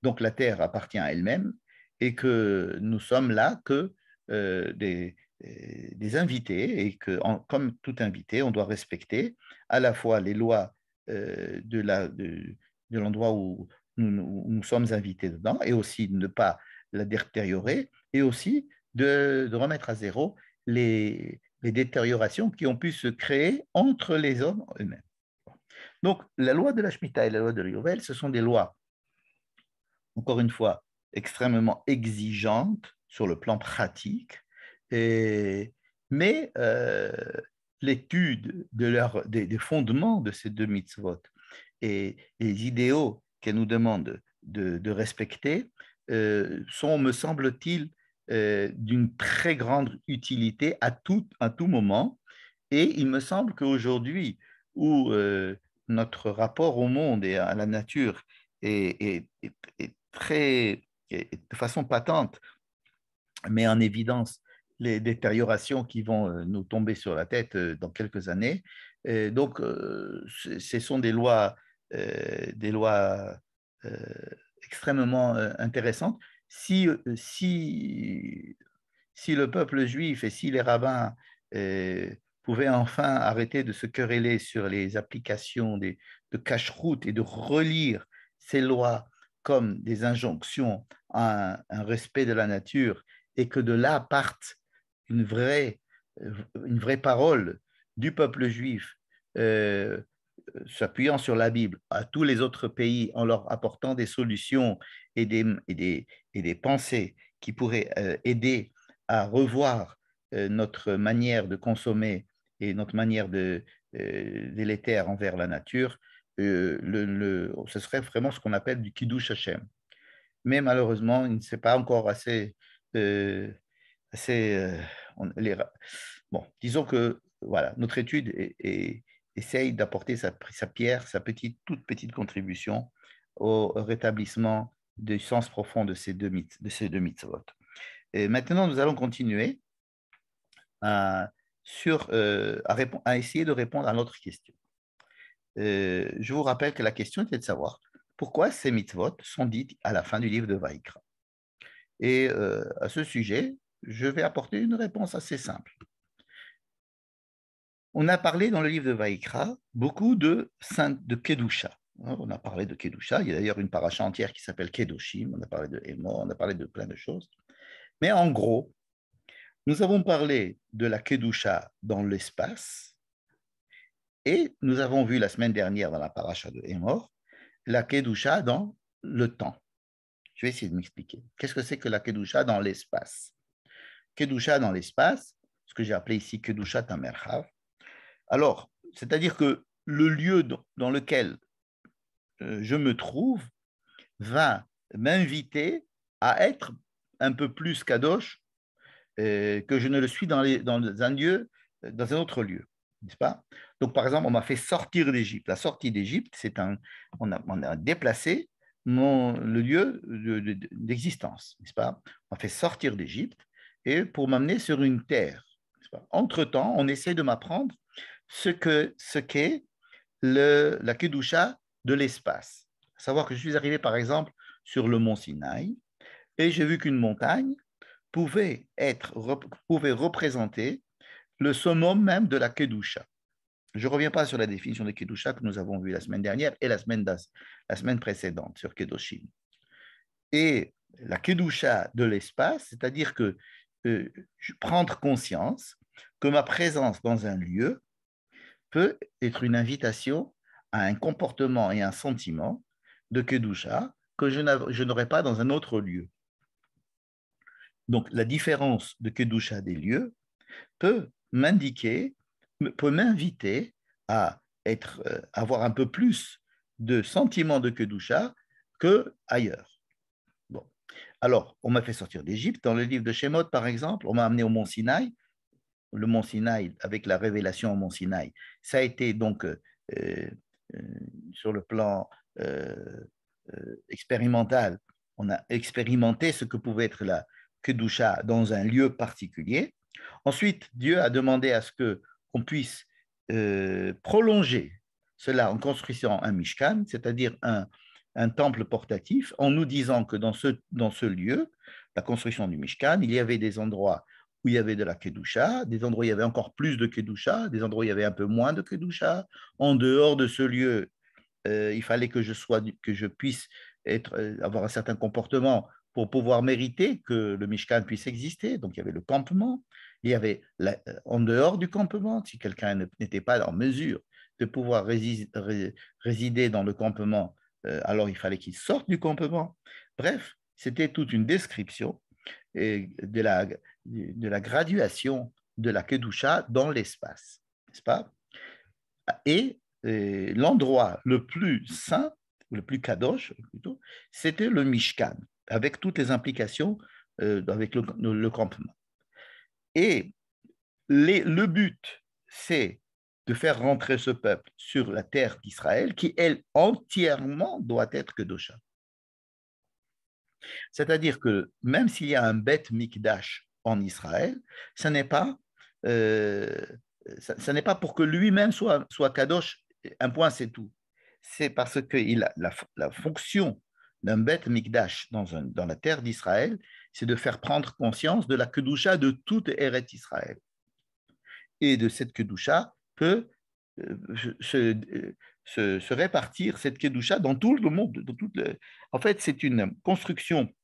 donc la terre appartient à elle-même et que nous sommes là que des invités et que, comme tout invité, on doit respecter à la fois les lois de l'endroit où nous sommes invités dedans et aussi de ne pas la détériorer et aussi de remettre à zéro les détériorations qui ont pu se créer entre les hommes eux-mêmes. Donc, la loi de la Shemitah et la loi de Reuvel, ce sont des lois, encore une fois, extrêmement exigeantes sur le plan pratique, mais l'étude des fondements de ces deux mitzvot et les idéaux qu'elles nous demandent de respecter sont, me semble-t-il, d'une très grande utilité à tout moment. Et il me semble qu'aujourd'hui, où notre rapport au monde et à la nature est très, de façon patente, met en évidence les détériorations qui vont nous tomber sur la tête dans quelques années. Donc, ce sont des lois extrêmement intéressantes. Si le peuple juif et si les rabbins pouvaient enfin arrêter de se quereller sur les applications de cache-route et de relire ces lois comme des injonctions à un respect de la nature et que de là parte une vraie parole du peuple juif s'appuyant sur la Bible à tous les autres pays en leur apportant des solutions et des pensées qui pourraient aider à revoir notre manière de consommer et notre manière délétère envers la nature, ce serait vraiment ce qu'on appelle du Kiddush Hashem. Mais malheureusement, il ne s'est pas encore bon, disons que voilà, notre étude essaye d'apporter sa pierre, toute petite contribution au rétablissement du sens profond de ces deux mitzvot. Et maintenant, nous allons continuer à essayer de répondre à notre question. Je vous rappelle que la question était de savoir pourquoi ces mitzvot sont dites à la fin du livre de Vaïkra. Et à ce sujet, je vais apporter une réponse assez simple. On a parlé dans le livre de Vaïkra beaucoup de Kedusha. On a parlé de Kedusha, il y a d'ailleurs une paracha entière qui s'appelle Kedoshim, on a parlé de Hémor, on a parlé de plein de choses. Mais en gros, nous avons parlé de la Kedusha dans l'espace et nous avons vu la semaine dernière dans la paracha de Hémor la Kedusha dans le temps. Je vais essayer de m'expliquer. Qu'est-ce que c'est que la Kedusha dans l'espace? Kedusha dans l'espace, ce que j'ai appelé ici Kedusha Tamerhav. Alors, c'est-à-dire que le lieu dans lequel je me trouve va m'inviter à être un peu plus kadosh que je ne le suis dans un autre lieu, n'est-ce pas? Donc, par exemple, on m'a fait sortir d'Égypte. La sortie d'Égypte, on a déplacé le lieu d'existence, n'est-ce pas? On m'a fait sortir d'Égypte et pour m'amener sur une terre. Entre-temps, on essaie de m'apprendre ce qu'est la Kedusha de l'espace. À savoir que je suis arrivé, par exemple, sur le mont Sinaï et j'ai vu qu'une montagne pouvait représenter le summum même de la Kedusha. Je ne reviens pas sur la définition de Kedusha que nous avons vue la semaine dernière et la semaine précédente sur Kedoshim. Et la Kedusha de l'espace, c'est-à-dire que prendre conscience que ma présence dans un lieu peut être une invitation à un comportement et un sentiment de Kedusha que je n'aurais pas dans un autre lieu. Donc, la différence de Kedusha des lieux peut m'inviter à avoir un peu plus de sentiment de Kedusha qu'ailleurs. Bon. Alors, on m'a fait sortir d'Égypte. Dans le livre de Shemot, par exemple, on m'a amené au mont Sinaï. Le mont Sinaï, avec la révélation au mont Sinaï, ça a été donc sur le plan expérimental, on a expérimenté ce que pouvait être la Kedusha dans un lieu particulier. Ensuite, Dieu a demandé à ce qu'on puisse prolonger cela en construisant un Mishkan, c'est-à-dire un temple portatif en nous disant que dans ce lieu, la construction du Mishkan, il y avait des endroits où il y avait de la Kedusha, des endroits où il y avait encore plus de Kedusha, des endroits où il y avait un peu moins de Kedusha. En dehors de ce lieu, il fallait que je puisse avoir un certain comportement pour pouvoir mériter que le Mishkan puisse exister. Donc, il y avait le campement. Il y avait, en dehors du campement, si quelqu'un n'était pas en mesure de pouvoir résider dans le campement, alors il fallait qu'il sorte du campement. Bref, c'était toute une description de la graduation de la Kedusha dans l'espace, n'est-ce pas? Et l'endroit le plus saint, le plus kadosh plutôt, c'était le Mishkan, avec toutes les implications avec le campement. Et le but, c'est de faire rentrer ce peuple sur la terre d'Israël, qui, elle, entièrement doit être kedosha. C'est-à-dire que même s'il y a un Beth Mikdash en Israël, ce n'est pas, ça n'est pas pour que lui-même soit kadosh, un point c'est tout. C'est parce que la fonction d'un Beth Mikdash dans la terre d'Israël, c'est de faire prendre conscience de la kedusha de toute Eret Israël. Et de cette kedusha peut se répartir, cette kedusha, dans tout le monde. En fait, c'est une construction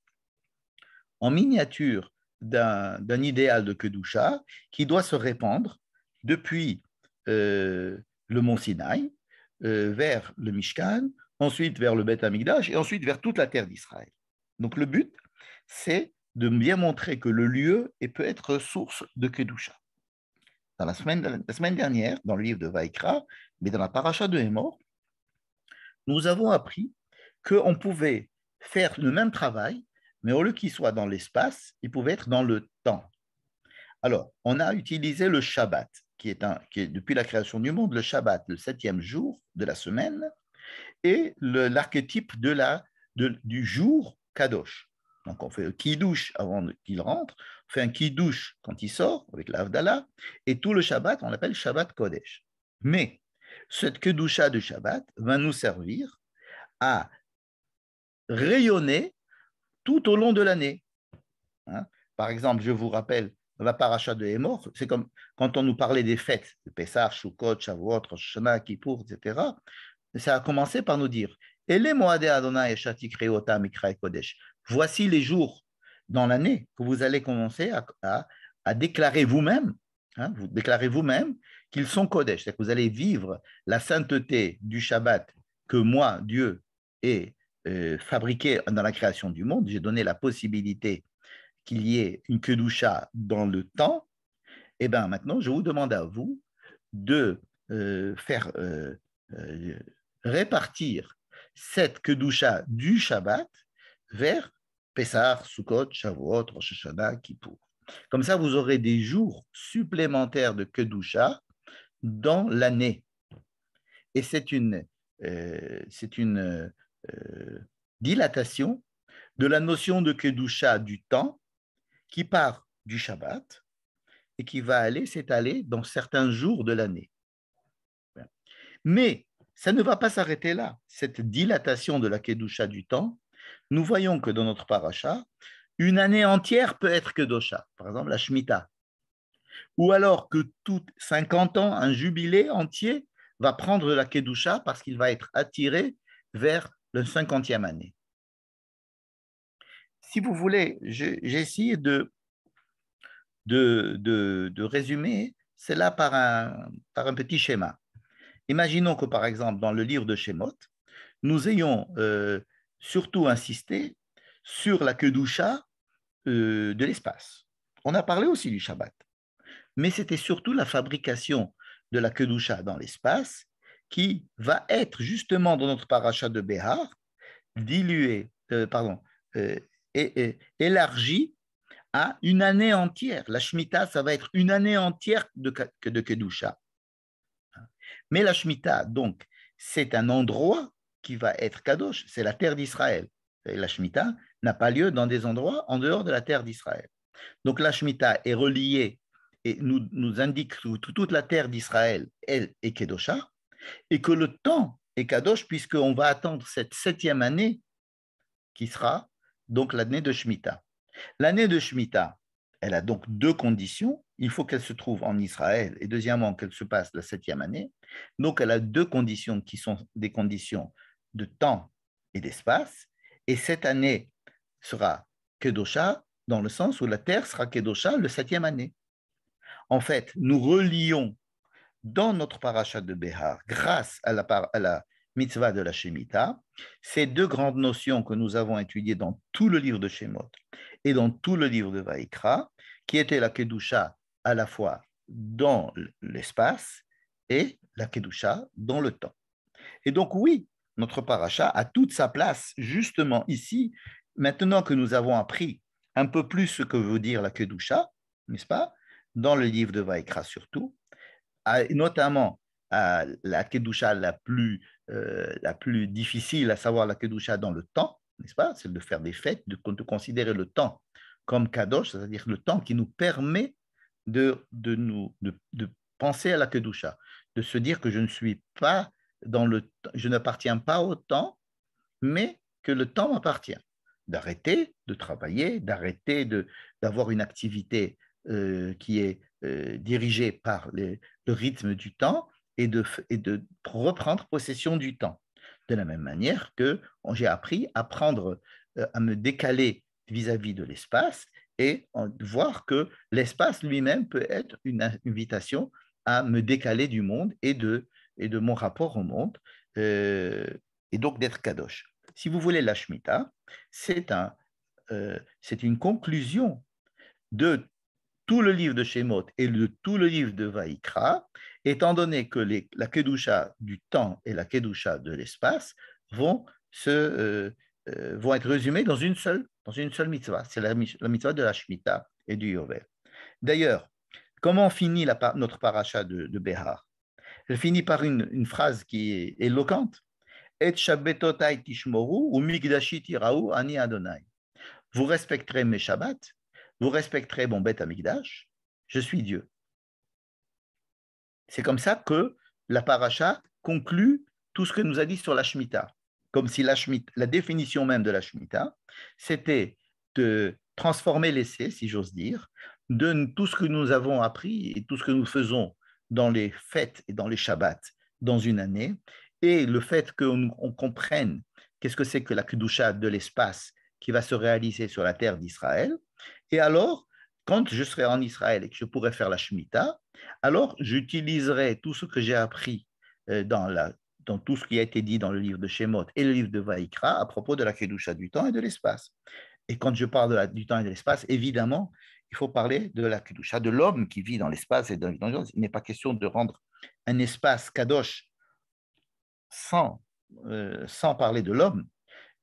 en miniature d'un idéal de kedusha qui doit se répandre depuis le mont Sinaï vers le Mishkan, ensuite vers le Beth Amikdash et ensuite vers toute la terre d'Israël. Donc le but, c'est de bien montrer que le lieu peut être source de kedusha. La semaine dernière, dans le livre de Vaïkra, mais dans la paracha de Hémor, nous avons appris qu'on pouvait faire le même travail, mais au lieu qu'il soit dans l'espace, il pouvait être dans le temps. Alors, on a utilisé le Shabbat, qui est depuis la création du monde, le Shabbat, le 7e jour de la semaine, et l'archétype du jour Kadosh. Donc, on fait un kiddush avant qu'il rentre, on fait un kiddush quand il sort, avec l'Avdallah, et tout le Shabbat, on l'appelle Shabbat Kodesh. Mais cette kedusha de Shabbat va nous servir à rayonner tout au long de l'année. Hein? Par exemple, je vous rappelle la paracha de Hémor, c'est comme quand on nous parlait des fêtes, de Pessah, Sukkot, Shavuot, Rosh Hashanah, Kippour, etc. Ça a commencé par nous dire voici les jours dans l'année que vous allez commencer à déclarer vous-même, hein, vous déclarez vous-même qu'ils sont Kodesh, c'est-à-dire que vous allez vivre la sainteté du Shabbat que moi, Dieu, ai fabriqué dans la création du monde. J'ai donné la possibilité qu'il y ait une kedusha dans le temps. Et bien maintenant, je vous demande à vous de faire répartir cette kedusha du Shabbat vers Pessah, Sukkot, Shavuot, Rosh Hashanah, Kippour. Comme ça, vous aurez des jours supplémentaires de kedusha dans l'année. Et c'est une dilatation de la notion de kedusha du temps qui part du Shabbat et qui va aller s'étaler dans certains jours de l'année. Mais ça ne va pas s'arrêter là. Cette dilatation de la kedusha du temps, nous voyons que dans notre paracha, une année entière peut être kedusha, par exemple la Shemitah. Ou alors que toutes 50 ans, un jubilé entier va prendre la kedusha parce qu'il va être attiré vers le 50e année. Si vous voulez, j'ai essayé de résumer cela par un petit schéma. Imaginons que, par exemple, dans le livre de Shemot, nous ayons surtout insisté sur la kedusha de l'espace. On a parlé aussi du Shabbat, mais c'était surtout la fabrication de la kedusha dans l'espace qui va être justement dans notre paracha de Behar élargie à une année entière. La Shemitah, ça va être une année entière de kedusha. Mais la Shemitah, donc, c'est un endroit qui va être kadosh, c'est la terre d'Israël. Et la Shemitah n'a pas lieu dans des endroits en dehors de la terre d'Israël. Donc la Shemitah est reliée et nous indique que toute la terre d'Israël, elle, est kedosha, et que le temps et Kadosh, puisqu'on va attendre cette 7e année qui sera donc l'année de Shemitah. L'année de Shemitah, elle a donc deux conditions. Il faut qu'elle se trouve en Israël et deuxièmement qu'elle se passe la 7e année. Donc elle a deux conditions qui sont des conditions de temps et d'espace. Et cette année sera Kedosha dans le sens où la terre sera Kedosha le 7e année. En fait, nous relions dans notre paracha de Behar, grâce à la mitzvah de la Shemitah, ces deux grandes notions que nous avons étudiées dans tout le livre de Shemot et dans tout le livre de Vaïkra, qui étaient la Kedusha à la fois dans l'espace et la Kedusha dans le temps. Et donc oui, notre paracha a toute sa place justement ici, maintenant que nous avons appris un peu plus ce que veut dire la Kedusha, n'est-ce pas, dans le livre de Vaïkra surtout, notamment la Kedusha la plus difficile, à savoir la Kedusha dans le temps, n'est-ce pas? C'est de faire des fêtes, de considérer le temps comme Kadosh, c'est-à-dire le temps qui nous permet de penser à la Kedusha, de se dire que je ne suis pas je n'appartiens pas au temps, mais que le temps m'appartient. D'arrêter de travailler, d'arrêter d'avoir une activité qui est dirigée par le rythme du temps et de reprendre possession du temps. De la même manière que j'ai appris à à me décaler vis-à-vis de l'espace et voir que l'espace lui-même peut être une invitation à me décaler du monde et de mon rapport au monde, et donc d'être kadosh. Si vous voulez, la Shemitah, c'est une conclusion de tout le livre de Shemot et de tout le livre de Vaïkra, étant donné que la Kedusha du temps et la Kedusha de l'espace vont être résumées dans une seule mitzvah. C'est la mitzvah de la Shemitah et du Yovel. D'ailleurs, comment finit notre paracha de Behar? Elle finit par une phrase qui est éloquente. Et shabbatotai tishmoru ou migdashi tiraou ani Adonai. Vous respecterez mes shabbats, vous respecterez mon Beth Amikdash, je suis Dieu. C'est comme ça que la paracha conclut tout ce que nous a dit sur la Shemitah. Comme si la définition même de la Shemitah, c'était de transformer l'essai, si j'ose dire, de tout ce que nous avons appris et tout ce que nous faisons dans les fêtes et dans les Shabbats dans une année, et le fait qu'on comprenne qu'est-ce que c'est que la Kedusha de l'espace qui va se réaliser sur la terre d'Israël. Et alors, quand je serai en Israël et que je pourrai faire la Shemitah, alors j'utiliserai tout ce que j'ai appris dans tout ce qui a été dit dans le livre de Shemot et le livre de Vaïkra à propos de la Kedusha du temps et de l'espace. Et quand je parle du temps et de l'espace, évidemment, il faut parler de la Kedusha, de l'homme qui vit dans l'espace et dans l'espace. Il n'est pas question de rendre un espace kadosh sans parler de l'homme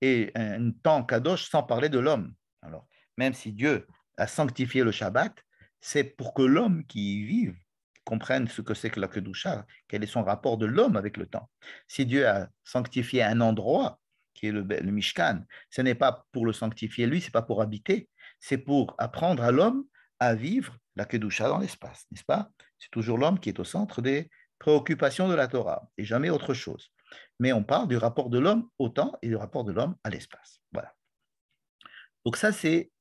et un temps kadosh sans parler de l'homme. Alors, même si Dieu a sanctifié le Shabbat, c'est pour que l'homme qui y vive comprenne ce que c'est que la Kedusha, quel est son rapport de l'homme avec le temps. Si Dieu a sanctifié un endroit, qui est le Mishkan, ce n'est pas pour le sanctifier lui, ce n'est pas pour habiter, c'est pour apprendre à l'homme à vivre la Kedusha dans l'espace, n'est-ce pas? C'est toujours l'homme qui est au centre des préoccupations de la Torah et jamais autre chose. Mais on parle du rapport de l'homme au temps et du rapport de l'homme à l'espace. Voilà. Donc ça, c'est,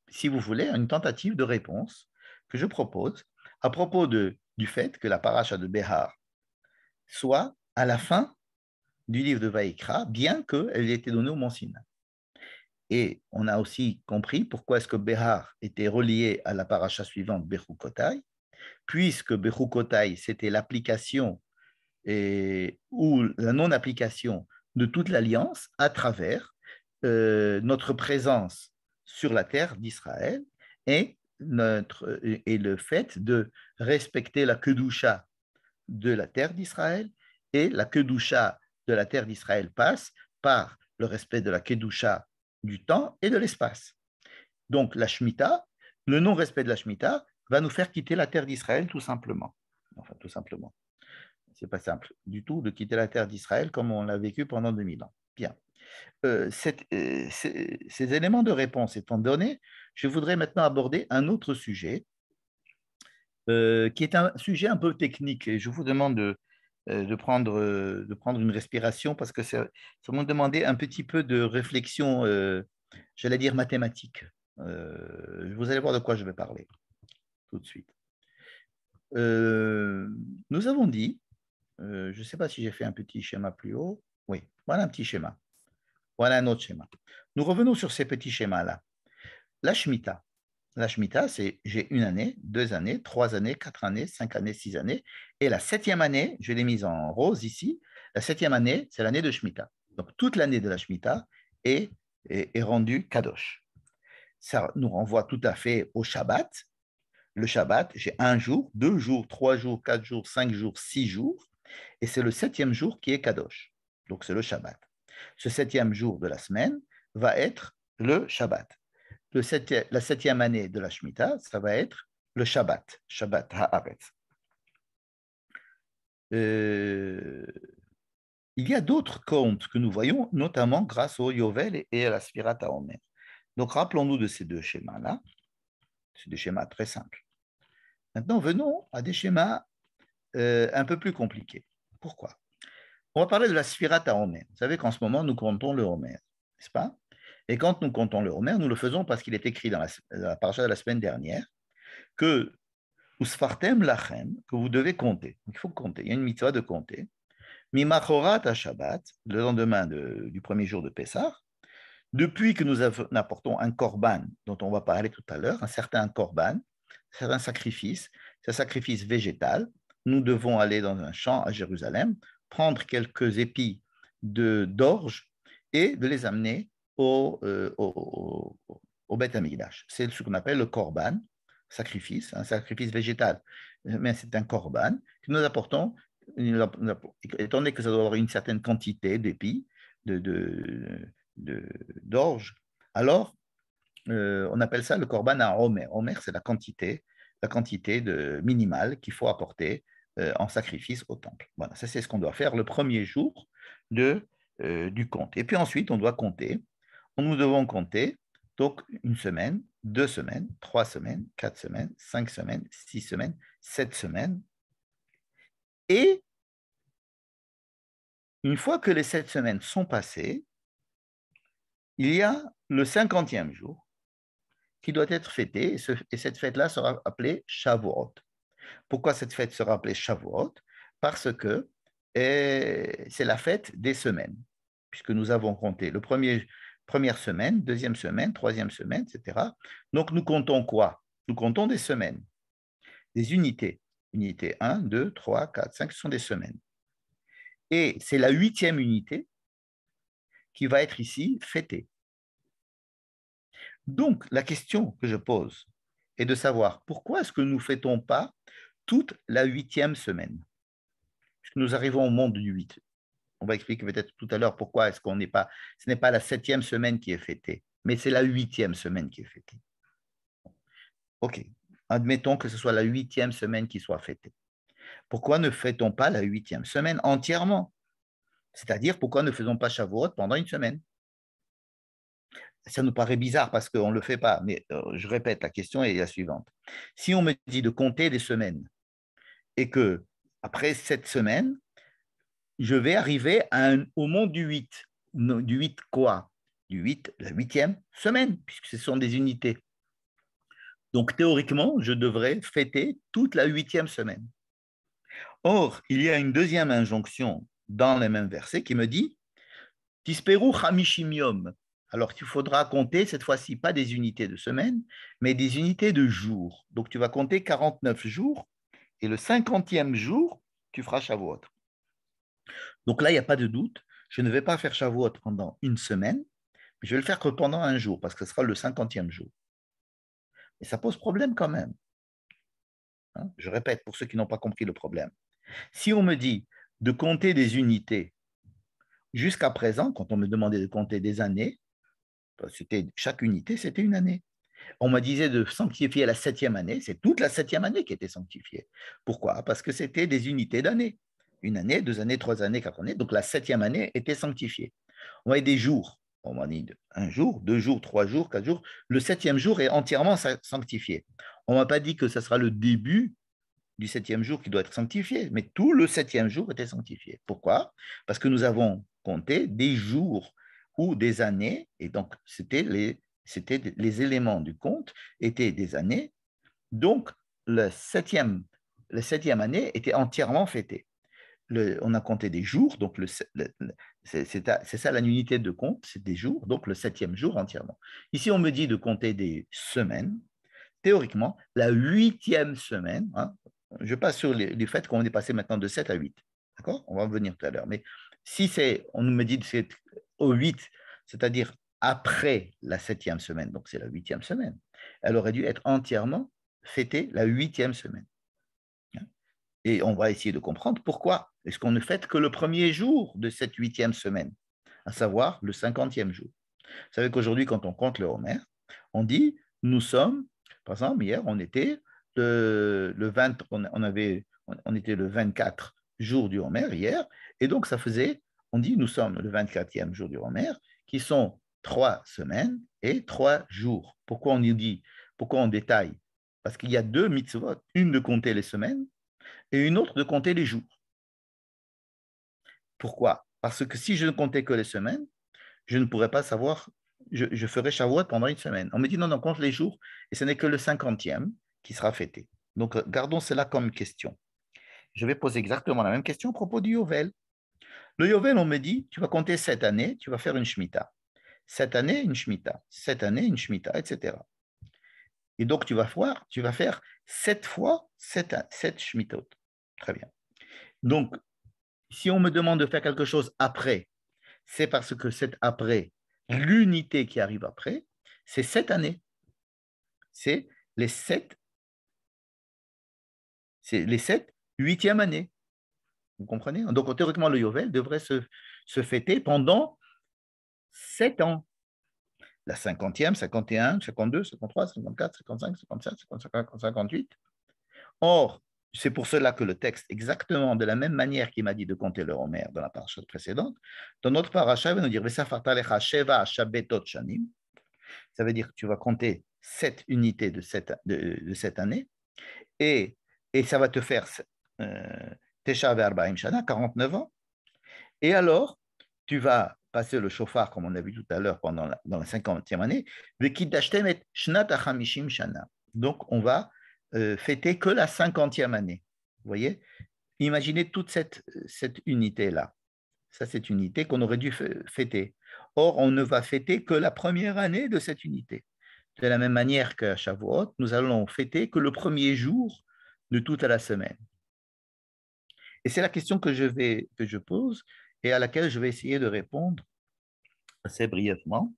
si vous voulez, une tentative de réponse que je propose à propos du fait que la paracha de Behar soit à la fin du livre de Vaïkra, bien qu'elle ait été donnée au Mont Sinaï. Et on a aussi compris pourquoi est-ce que Behar était relié à la paracha suivante, Bechukotai, puisque Bechukotai, c'était l'application ou la non-application de toute l'alliance à travers notre présence sur la terre d'Israël et le fait de respecter la Kedusha de la terre d'Israël, et la Kedusha de la terre d'Israël passe par le respect de la Kedusha du temps et de l'espace. Donc la Shemitah, le non-respect de la Shemitah va nous faire quitter la terre d'Israël tout simplement. Enfin, tout simplement. C'est pas simple du tout de quitter la terre d'Israël comme on l'a vécu pendant 2000 ans. Bien. Ces éléments de réponse étant donnés, je voudrais maintenant aborder un autre sujet qui est un sujet un peu technique et je vous demande de prendre une respiration parce que ça m'a demandé un petit peu de réflexion, j'allais dire mathématique. Vous allez voir de quoi je vais parler tout de suite. Nous avons dit, je ne sais pas si j'ai fait un petit schéma plus haut. Oui, voilà un petit schéma. Voilà un autre schéma. Nous revenons sur ces petits schémas-là. La Shemitah. La Shemitah, c'est j'ai une année, 2 années, 3 années, 4 années, 5 années, 6 années. Et la 7e année, je l'ai mise en rose ici, la 7e année, c'est l'année de Shemitah. Donc toute l'année de la Shemitah est rendue Kadosh. Ça nous renvoie tout à fait au Shabbat. Le Shabbat, j'ai 1 jour, 2 jours, 3 jours, 4 jours, 5 jours, 6 jours. Et c'est le 7e jour qui est Kadosh. Donc c'est le Shabbat. Ce 7e jour de la semaine va être le Shabbat. La 7e année de la Shemitah, ça va être le Shabbat, Shabbat Haaretz. Il y a d'autres comptes que nous voyons, notamment grâce au Yovel et à la Sfirat HaOmer. Donc rappelons-nous de ces deux schémas-là. C'est des schémas très simples. Maintenant, venons à des schémas un peu plus compliqués. Pourquoi? On va parler de la Sfirat HaOmer. Vous savez qu'en ce moment, nous comptons le Homer, n'est-ce pas? Et quand nous comptons le Homer, nous le faisons parce qu'il est écrit dans la paracha de la semaine dernière que Usfartem lachem, que vous devez compter. Il faut compter. Il y a une mitzvah de compter. Mimachorat à Shabbat, le lendemain du premier jour de Pessah, depuis que nous apportons un korban, dont on va parler tout à l'heure, un certain korban, c'est un sacrifice végétal. Nous devons aller dans un champ à Jérusalem, prendre quelques épis d'orge et de les amener au Beth Amikdash. C'est ce qu'on appelle le korban, un sacrifice végétal. Mais c'est un korban que nous apportons, étant donné que ça doit avoir une certaine quantité d'épis, d'orge, alors on appelle ça le korban à Omer. Omer, c'est la quantité minimale qu'il faut apporter en sacrifice au temple. Voilà, ça c'est ce qu'on doit faire le premier jour du compte. Et puis ensuite, on doit compter. Nous devons compter donc 1 semaine, 2 semaines, 3 semaines, 4 semaines, 5 semaines, 6 semaines, 7 semaines. Et une fois que les 7 semaines sont passées, il y a le 50e jour qui doit être fêté, et cette fête-là sera appelée Shavuot. Pourquoi cette fête sera appelée Shavuot? Parce que c'est la fête des semaines, puisque nous avons compté première semaine, 2e semaine, 3e semaine, etc. Donc nous comptons quoi? Nous comptons des semaines, des unités. Unité 1, 2, 3, 4, 5, ce sont des semaines. Et c'est la 8e unité qui va être ici fêtée. Donc, la question que je pose est de savoir pourquoi est-ce que nous ne fêtons pas toute la 8e semaine? Puisque nous arrivons au monde du 8. On va expliquer peut-être tout à l'heure pourquoi est-ce qu'on n'est pas, ce n'est pas la 7e semaine qui est fêtée, mais c'est la 8e semaine qui est fêtée. OK, admettons que ce soit la 8e semaine qui soit fêtée. Pourquoi ne fêtons pas la 8e semaine entièrement? C'est-à-dire, pourquoi ne faisons pas Shavuot pendant une semaine? Ça nous paraît bizarre parce qu'on ne le fait pas, mais je répète, la question est la suivante. Si on me dit de compter des semaines et que après 7 semaines, je vais arriver au monde du 8. Du 8 quoi? Du 8, la 8e semaine, puisque ce sont des unités. Donc théoriquement, je devrais fêter toute la 8e semaine. Or, il y a une deuxième injonction dans les mêmes versets qui me dit Tisperu chamishim yom. Alors, il faudra compter cette fois-ci pas des unités de semaine, mais des unités de jours. Donc, tu vas compter 49 jours et le 50e jour, tu feras Shavuot. Donc là, il n'y a pas de doute. Je ne vais pas faire Shavuot pendant une semaine, mais je vais le faire que pendant un jour, parce que ce sera le 50e jour. Et ça pose problème quand même. Je répète, pour ceux qui n'ont pas compris le problème. Si on me dit de compter des unités, jusqu'à présent, quand on me demandait de compter des années, chaque unité, c'était une année. On me disait de sanctifier la 7e année, c'est toute la 7e année qui était sanctifiée. Pourquoi? Parce que c'était des unités d'années. 1 année, 2 années, 3 années, 4 années. Donc la 7e année était sanctifiée. On avait des jours. On m'a dit 1 jour, 2 jours, 3 jours, 4 jours. Le 7e jour est entièrement sanctifié. On ne m'a pas dit que ce sera le début du septième jour qui doit être sanctifié, mais tout le septième jour était sanctifié. Pourquoi? Parce que nous avons compté des jours ou des années, et donc c'était les éléments du compte étaient des années, donc la septième année était entièrement fêtée. On a compté des jours, donc c'est ça l'unité de compte, c'est des jours, donc le septième jour entièrement. Ici, on me dit de compter des semaines. Théoriquement, la huitième semaine, hein, je passe sur les faits qu'on est passé maintenant de 7 à 8. D'accord? On va en venir tout à l'heure. Mais si on me dit que c'est au 8, c'est-à-dire après la septième semaine, donc c'est la huitième semaine, elle aurait dû être entièrement fêtée la huitième semaine. Et on va essayer de comprendre pourquoi est-ce qu'on ne fête que le premier jour de cette huitième semaine, à savoir le 50e jour. Vous savez qu'aujourd'hui, quand on compte le Homer, on dit, nous sommes, par exemple, hier, on était le 20, on était le 24 jour du Homer hier, et donc ça faisait, on dit, nous sommes le 24e jour du Homer, qui sont 3 semaines et 3 jours. Pourquoi on nous dit, pourquoi on détaille? Parce qu'il y a deux mitzvot, une de compter les semaines et une autre de compter les jours. Pourquoi? Parce que si je ne comptais que les semaines, je ne pourrais pas savoir, je ferai Shavuot pendant une semaine. On me dit non, non, compte les jours, et ce n'est que le 50e qui sera fêté. Donc, gardons cela comme question. Je vais poser exactement la même question à propos du Yovel. Le Yovel, on me dit, tu vas compter 7 années, tu vas faire une Shemitah. 7 années, une Shemitah. 7 années, une Shemitah, etc. Et donc, tu vas faire 7 fois 7 Shemittot. Très bien. Donc, si on me demande de faire quelque chose après, c'est parce que c'est après, l'unité qui arrive après, c'est 7 années. C'est les 7, huitième années. Vous comprenez? Donc, théoriquement, le Yovel devrait se fêter pendant 7 ans. La 50e, 51, 52, 53, 54, 55, 57, 55, 58. Or, c'est pour cela que le texte, exactement de la même manière qu'il m'a dit de compter le Homer dans la paracha précédente, dans notre paracha, il va nous dire ça veut dire que tu vas compter 7 unités de cette année et ça va te faire Tesha Ve'arba'im Shana, 49 ans. Et alors, tu vas passer le chauffard, comme on a vu tout à l'heure, dans la 50e année, donc on va fêter que la 50e année. Vous voyez? Imaginez toute cette unité-là. Ça, c'est une unité qu'on aurait dû fêter. Or, on ne va fêter que la première année de cette unité. De la même manière qu'à Shavuot, nous allons fêter que le premier jour de toute la semaine. Et c'est la question que je pose et à laquelle je vais essayer de répondre assez brièvement.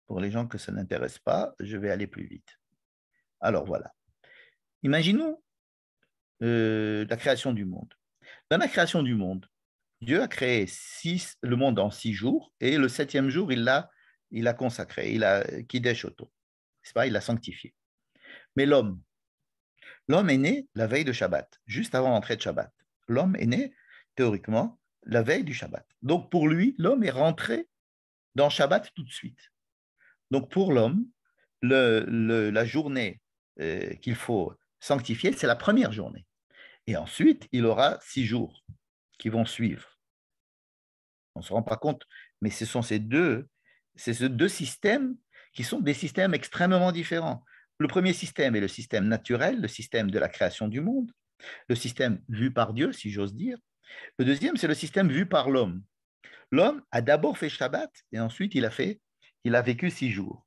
Pour les gens que ça n'intéresse pas, je vais aller plus vite. Alors voilà. Imaginons la création du monde. Dans la création du monde, Dieu a créé le monde en 6 jours et le 7e jour, il l'a consacré, il a Kiddush Oto. C'est pas, il l'a sanctifié. Mais l'homme est né la veille de Shabbat, juste avant l'entrée de Shabbat. L'homme est né, théoriquement, la veille du Shabbat. Donc pour lui, l'homme est rentré dans Shabbat tout de suite. Donc pour l'homme, la journée qu'il faut sanctifier, c'est la première journée. Et ensuite, il aura 6 jours qui vont suivre. On ne se rend pas compte, mais ce sont ces deux systèmes qui sont des systèmes extrêmement différents. Le premier système est le système naturel, le système de la création du monde, le système vu par Dieu, si j'ose dire. Le deuxième, c'est le système vu par l'homme. L'homme a d'abord fait Shabbat et ensuite il a vécu 6 jours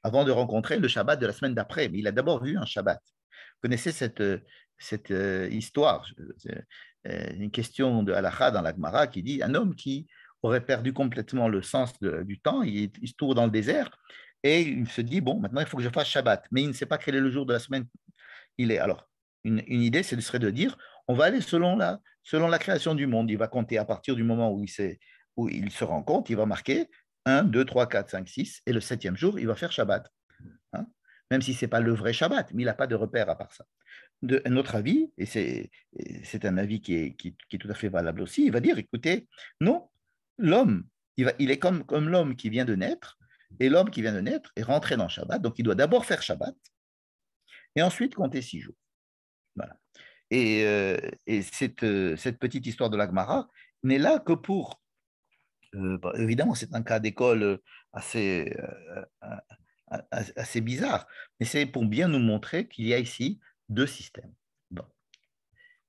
avant de rencontrer le Shabbat de la semaine d'après. Mais il a d'abord vu un Shabbat. Vous connaissez cette histoire, une question de Halakha dans la Gemara qui dit un homme qui aurait perdu complètement le sens du temps, il se trouve dans le désert et il se dit, bon, maintenant il faut que je fasse Shabbat, mais il ne sait pas quel est le jour de la semaine il est. Alors, une idée, ce serait de dire, on va aller selon la création du monde. Il va compter à partir du moment où il se rend compte, il va marquer 1, 2, 3, 4, 5, 6, et le 7e jour, il va faire Shabbat. Hein, même si ce n'est pas le vrai Shabbat, mais il n'a pas de repère à part ça. Un autre avis, et c'est un avis qui est tout à fait valable aussi, il va dire, écoutez, non, l'homme, il est comme l'homme qui vient de naître, et l'homme qui vient de naître est rentré dans Shabbat, donc il doit d'abord faire Shabbat, et ensuite compter 6 jours. Voilà. Et cette petite histoire de la Gemara n'est là que pour, évidemment, c'est un cas d'école assez, assez bizarre, mais c'est pour bien nous montrer qu'il y a ici deux systèmes. Bon.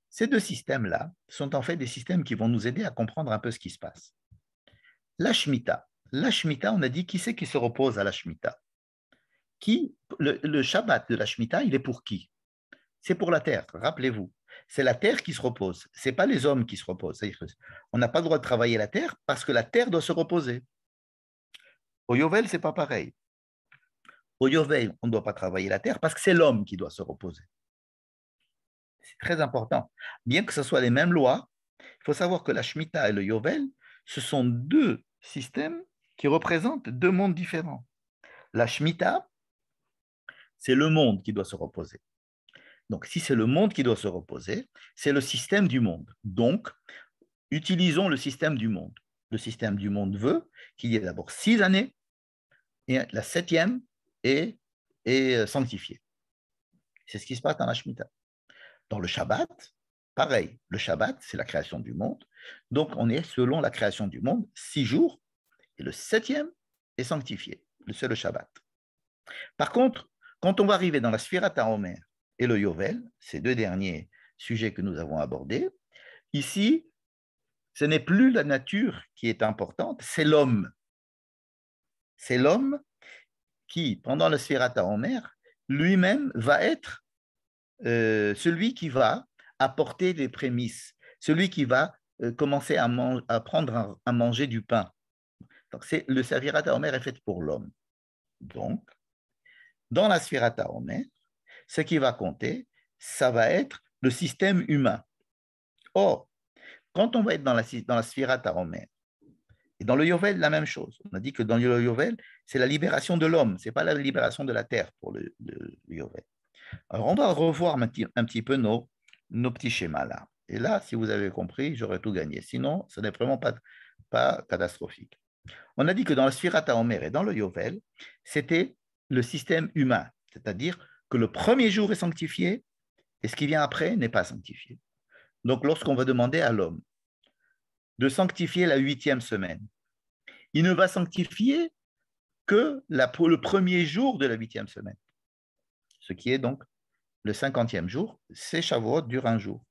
Ces deux systèmes-là sont en fait des systèmes qui vont nous aider à comprendre un peu ce qui se passe. La Shemitah. La Shemitah, on a dit qui c'est qui se repose à la Shemitah. Le Shabbat de la Shemitah, il est pour qui? C'est pour la terre, rappelez-vous. C'est la terre qui se repose, ce n'est pas les hommes qui se reposent. On n'a pas le droit de travailler la terre parce que la terre doit se reposer. Au Yovel, ce n'est pas pareil. Au Yovel, on ne doit pas travailler la terre parce que c'est l'homme qui doit se reposer. C'est très important. Bien que ce soit les mêmes lois, il faut savoir que la Shemitah et le Yovel, ce sont deux systèmes qui représentent deux mondes différents. La Shemitah, c'est le monde qui doit se reposer. Donc, si c'est le monde qui doit se reposer, c'est le système du monde. Donc, utilisons le système du monde. Le système du monde veut qu'il y ait d'abord 6 années et la 7e est sanctifiée. C'est ce qui se passe dans la Shemitah. Dans le Shabbat, pareil. Le Shabbat, c'est la création du monde. Donc, on est selon la création du monde, 6 jours, et le 7e est sanctifié. C'est le Shabbat. Par contre, quand on va arriver dans la Sfirat HaOmer et le Yovel, ces deux derniers sujets que nous avons abordés, ici, ce n'est plus la nature qui est importante, c'est l'homme. C'est l'homme qui, pendant la Sfirat HaOmer, lui-même va être celui qui va apporter des prémices, celui qui va commencer à prendre à manger du pain. Donc, le Sfirat HaOmer est fait pour l'homme. Donc, dans la Sfirat HaOmer, ce qui va compter, ça va être le système humain. Or, quand on va être dans la Sfirat HaOmer, et dans le Yovel, la même chose. On a dit que dans le Yovel, c'est la libération de l'homme, ce n'est pas la libération de la terre pour le Yovel. Alors, on va revoir un petit peu nos petits schémas là. Et là, si vous avez compris, j'aurais tout gagné. Sinon, ce n'est vraiment pas catastrophique. On a dit que dans la Sfirat HaOmer et dans le Yovel, c'était le système humain, c'est-à-dire que le premier jour est sanctifié et ce qui vient après n'est pas sanctifié. Donc, lorsqu'on va demander à l'homme de sanctifier la 8e semaine, il ne va sanctifier que le premier jour de la 8e semaine, ce qui est donc le 50e jour. C'est Shavuot dure un jour.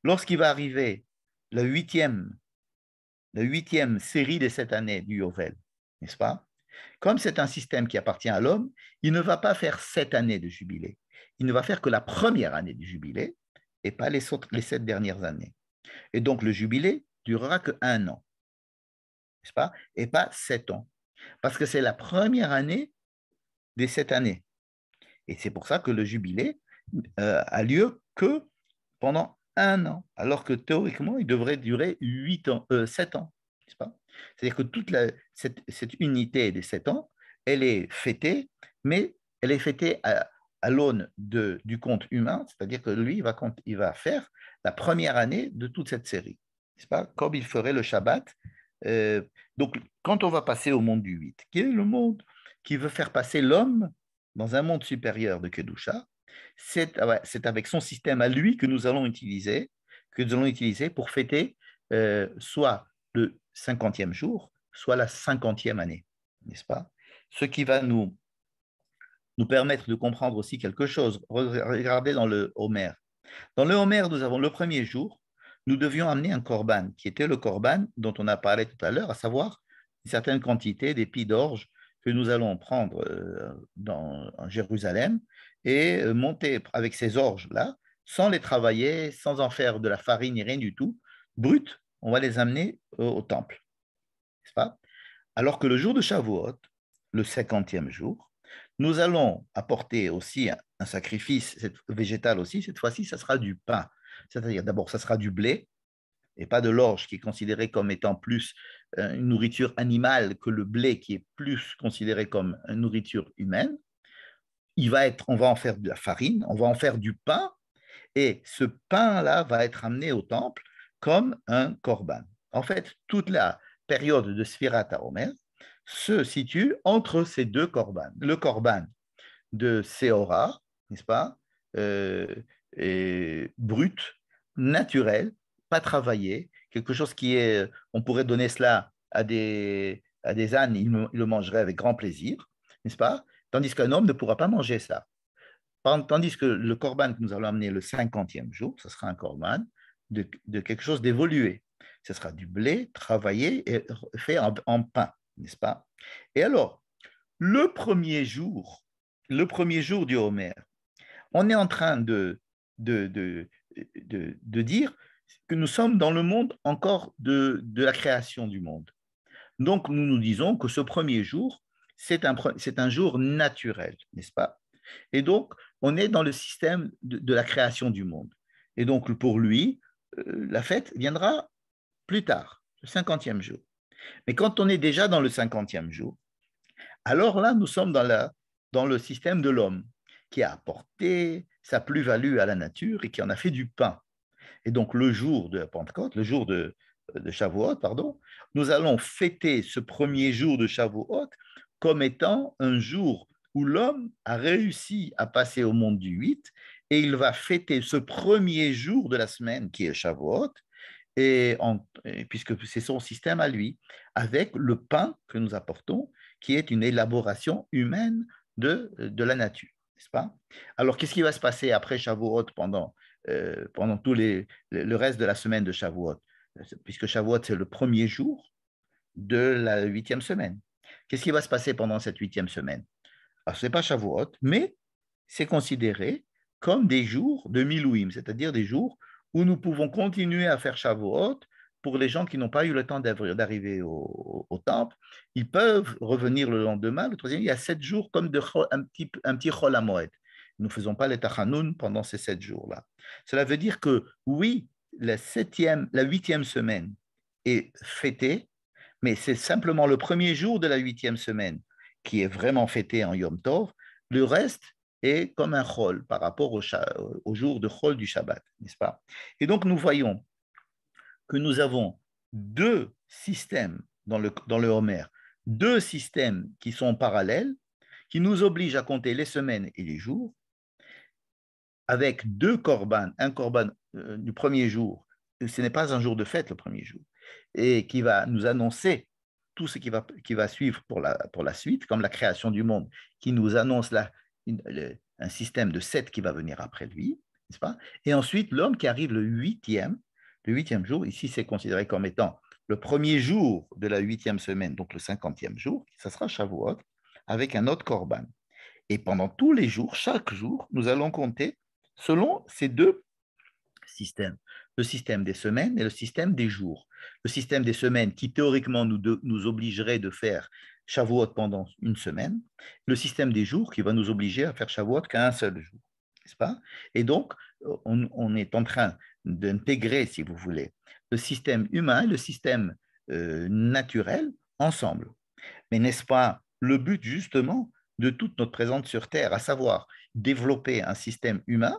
Lorsqu'il va arriver la 8e série de cette année du Yovel, n'est-ce pas? Comme c'est un système qui appartient à l'homme, il ne va pas faire 7 années de jubilé. Il ne va faire que la première année du jubilé et pas les 7 dernières années. Et donc, le jubilé durera que 1 an, n'est-ce pas? Et pas 7 ans. Parce que c'est la première année des 7 années. Et c'est pour ça que le jubilé a lieu que pendant 1 an, alors que théoriquement, il devrait durer 7 ans, n'est-ce pas? C'est-à-dire que toute cette unité des 7 ans, elle est fêtée, mais elle est fêtée à l'aune du compte humain, c'est-à-dire que lui, il va faire la première année de toute cette série, n'est-ce pas? Comme il ferait le Shabbat. Donc, quand on va passer au monde du 8, qui est le monde qui veut faire passer l'homme dans un monde supérieur de Kedusha, c'est avec son système à lui que nous allons utiliser pour fêter soit le 50e jour, soit la 50e année, n'est-ce pas? Ce qui va nous permettre de comprendre aussi quelque chose. Regardez dans le Homer. Dans le Homer, nous avons le premier jour, nous devions amener un korban, qui était le korban dont on a parlé tout à l'heure, à savoir une certaine quantité d'épis d'orge que nous allons prendre en Jérusalem et monter avec ces orges-là, sans les travailler, sans en faire de la farine ni rien du tout, brut, on va les amener au temple. N'est-ce pas? Alors que le jour de Shavuot, le 50e jour, nous allons apporter aussi un sacrifice végétal aussi. Cette fois-ci, ça sera du pain. C'est-à-dire, d'abord, ça sera du blé et pas de l'orge qui est considéré comme étant plus une nourriture animale que le blé qui est plus considéré comme une nourriture humaine. On va en faire de la farine, on va en faire du pain et ce pain-là va être amené au temple comme un korban. En fait, toute la période de Sfirat HaOmer se situe entre ces deux korban. Le korban de Seora, n'est-ce pas, brut, naturel, pas travaillé, quelque chose qui est, on pourrait donner cela à des ânes, ils le mangeraient avec grand plaisir, n'est-ce pas? Tandis qu'un homme ne pourra pas manger ça. Tandis que le corban que nous allons amener le 50e jour, ce sera un corban de quelque chose d'évolué. Ce sera du blé travaillé et fait en pain, n'est-ce pas? Et alors, le premier jour du Homer, on est en train de, de, de dire que nous sommes dans le monde encore de la création du monde. Donc, nous nous disons que ce premier jour, c'est un jour naturel, n'est-ce pas? Et donc, on est dans le système de la création du monde. Et donc, pour lui, la fête viendra plus tard, le 50e jour. Mais quand on est déjà dans le 50e jour, alors là, nous sommes dans le système de l'homme qui a apporté sa plus-value à la nature et qui en a fait du pain. Et donc, le jour de Pentecôte, le jour de Shavuot, pardon, nous allons fêter ce premier jour de Shavuot comme étant un jour où l'homme a réussi à passer au monde du 8 et il va fêter ce premier jour de la semaine qui est Shavuot, puisque c'est son système à lui, avec le pain que nous apportons, qui est une élaboration humaine de la nature, n'est-ce pas? Alors, qu'est-ce qui va se passer après Shavuot pendant le reste de la semaine de Shavuot? Puisque Shavuot, c'est le premier jour de la 8e semaine. Qu'est-ce qui va se passer pendant cette 8e semaine? Alors, ce n'est pas Shavuot, mais c'est considéré comme des jours de Milouim, c'est-à-dire des jours où nous pouvons continuer à faire Shavuot pour les gens qui n'ont pas eu le temps d'arriver au temple. Ils peuvent revenir le lendemain. Le troisième, il y a 7 jours comme un petit Chol HaMoed. Nous ne faisons pas les Tachanoun pendant ces 7 jours-là. Cela veut dire que oui, la 8e semaine est fêtée, mais c'est simplement le premier jour de la 8e semaine qui est vraiment fêté en Yom Tov. Le reste est comme un chol par rapport au jour de chol du Shabbat, n'est-ce pas? Et donc, nous voyons que nous avons deux systèmes dans le Homer, deux systèmes qui sont parallèles, qui nous obligent à compter les semaines et les jours, avec deux korban, un korban du premier jour, ce n'est pas un jour de fête le premier jour, et qui va nous annoncer tout ce qui va suivre pour la suite, comme la création du monde, qui nous annonce un système de 7 qui va venir après lui, n'est-ce pas? Et ensuite, l'homme qui arrive le huitième jour, ici c'est considéré comme étant le premier jour de la 8e semaine, donc le 50e jour, ça sera Shavuot, avec un autre korban. Et pendant tous les jours, chaque jour, nous allons compter selon ces deux systèmes, le système des semaines et le système des jours. Le système des semaines qui théoriquement nous obligerait de faire Shavuot pendant une semaine, le système des jours qui va nous obliger à faire Shavuot qu'à un seul jour, n'est-ce pas? Et donc, on est en train d'intégrer, si vous voulez, le système humain et le système naturel ensemble. Mais n'est-ce pas le but justement de toute notre présence sur Terre, à savoir développer un système humain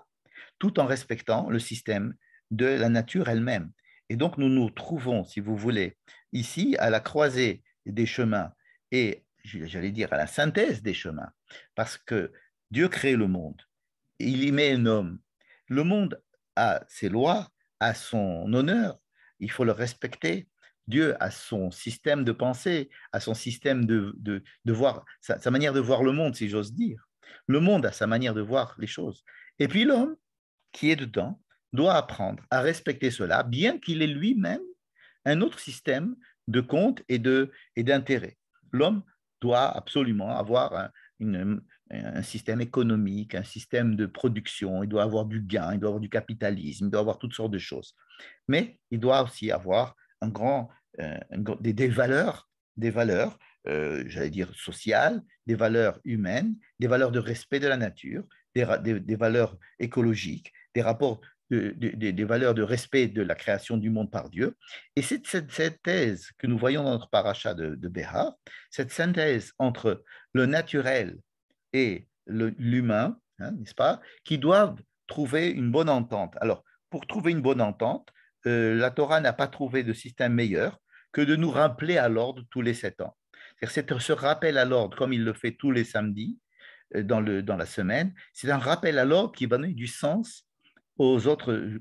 tout en respectant le système de la nature elle-même. Et donc, nous nous trouvons, si vous voulez, ici à la croisée des chemins et, j'allais dire, à la synthèse des chemins, parce que Dieu crée le monde, il y met un homme. Le monde a ses lois, a son honneur, il faut le respecter. Dieu a son système de pensée, a son système de voir, sa manière de voir le monde, si j'ose dire. Le monde a sa manière de voir les choses. Et puis l'homme, qui est dedans, doit apprendre à respecter cela, bien qu'il ait lui-même un autre système de compte et d'intérêt. L'homme doit absolument avoir un système économique, un système de production, il doit avoir du gain, il doit avoir du capitalisme, il doit avoir toutes sortes de choses. Mais il doit aussi avoir des valeurs j'allais dire sociales, des valeurs humaines, des valeurs de respect de la nature, des valeurs écologiques, des rapports, des valeurs de respect de la création du monde par Dieu. Et c'est cette thèse que nous voyons dans notre paracha de Béhar, cette synthèse entre le naturel et l'humain, hein, n'est-ce pas, qui doivent trouver une bonne entente. Alors, pour trouver une bonne entente, la Torah n'a pas trouvé de système meilleur que de nous rappeler à l'ordre tous les 7 ans. C'est ce rappel à l'ordre, comme il le fait tous les samedis dans la semaine, c'est un rappel à l'ordre qui va donner du sens aux autres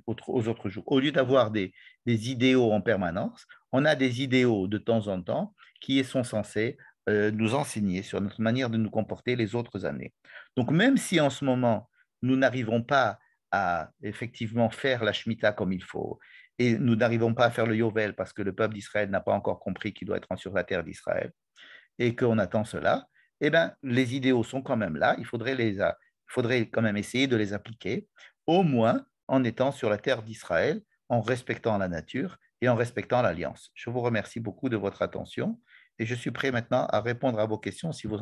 jours. Au lieu d'avoir des idéaux en permanence, on a des idéaux de temps en temps qui sont censés nous enseigner sur notre manière de nous comporter les autres années. Donc, même si en ce moment, nous n'arrivons pas à effectivement faire la Shemitah comme il faut, et nous n'arrivons pas à faire le Yovel parce que le peuple d'Israël n'a pas encore compris qu'il doit être sur la terre d'Israël, et qu'on attend cela, eh bien, les idéaux sont quand même là, il faudrait quand même essayer de les appliquer, au moins en étant sur la terre d'Israël, en respectant la nature et en respectant l'alliance. Je vous remercie beaucoup de votre attention et je suis prêt maintenant à répondre à vos questions si vous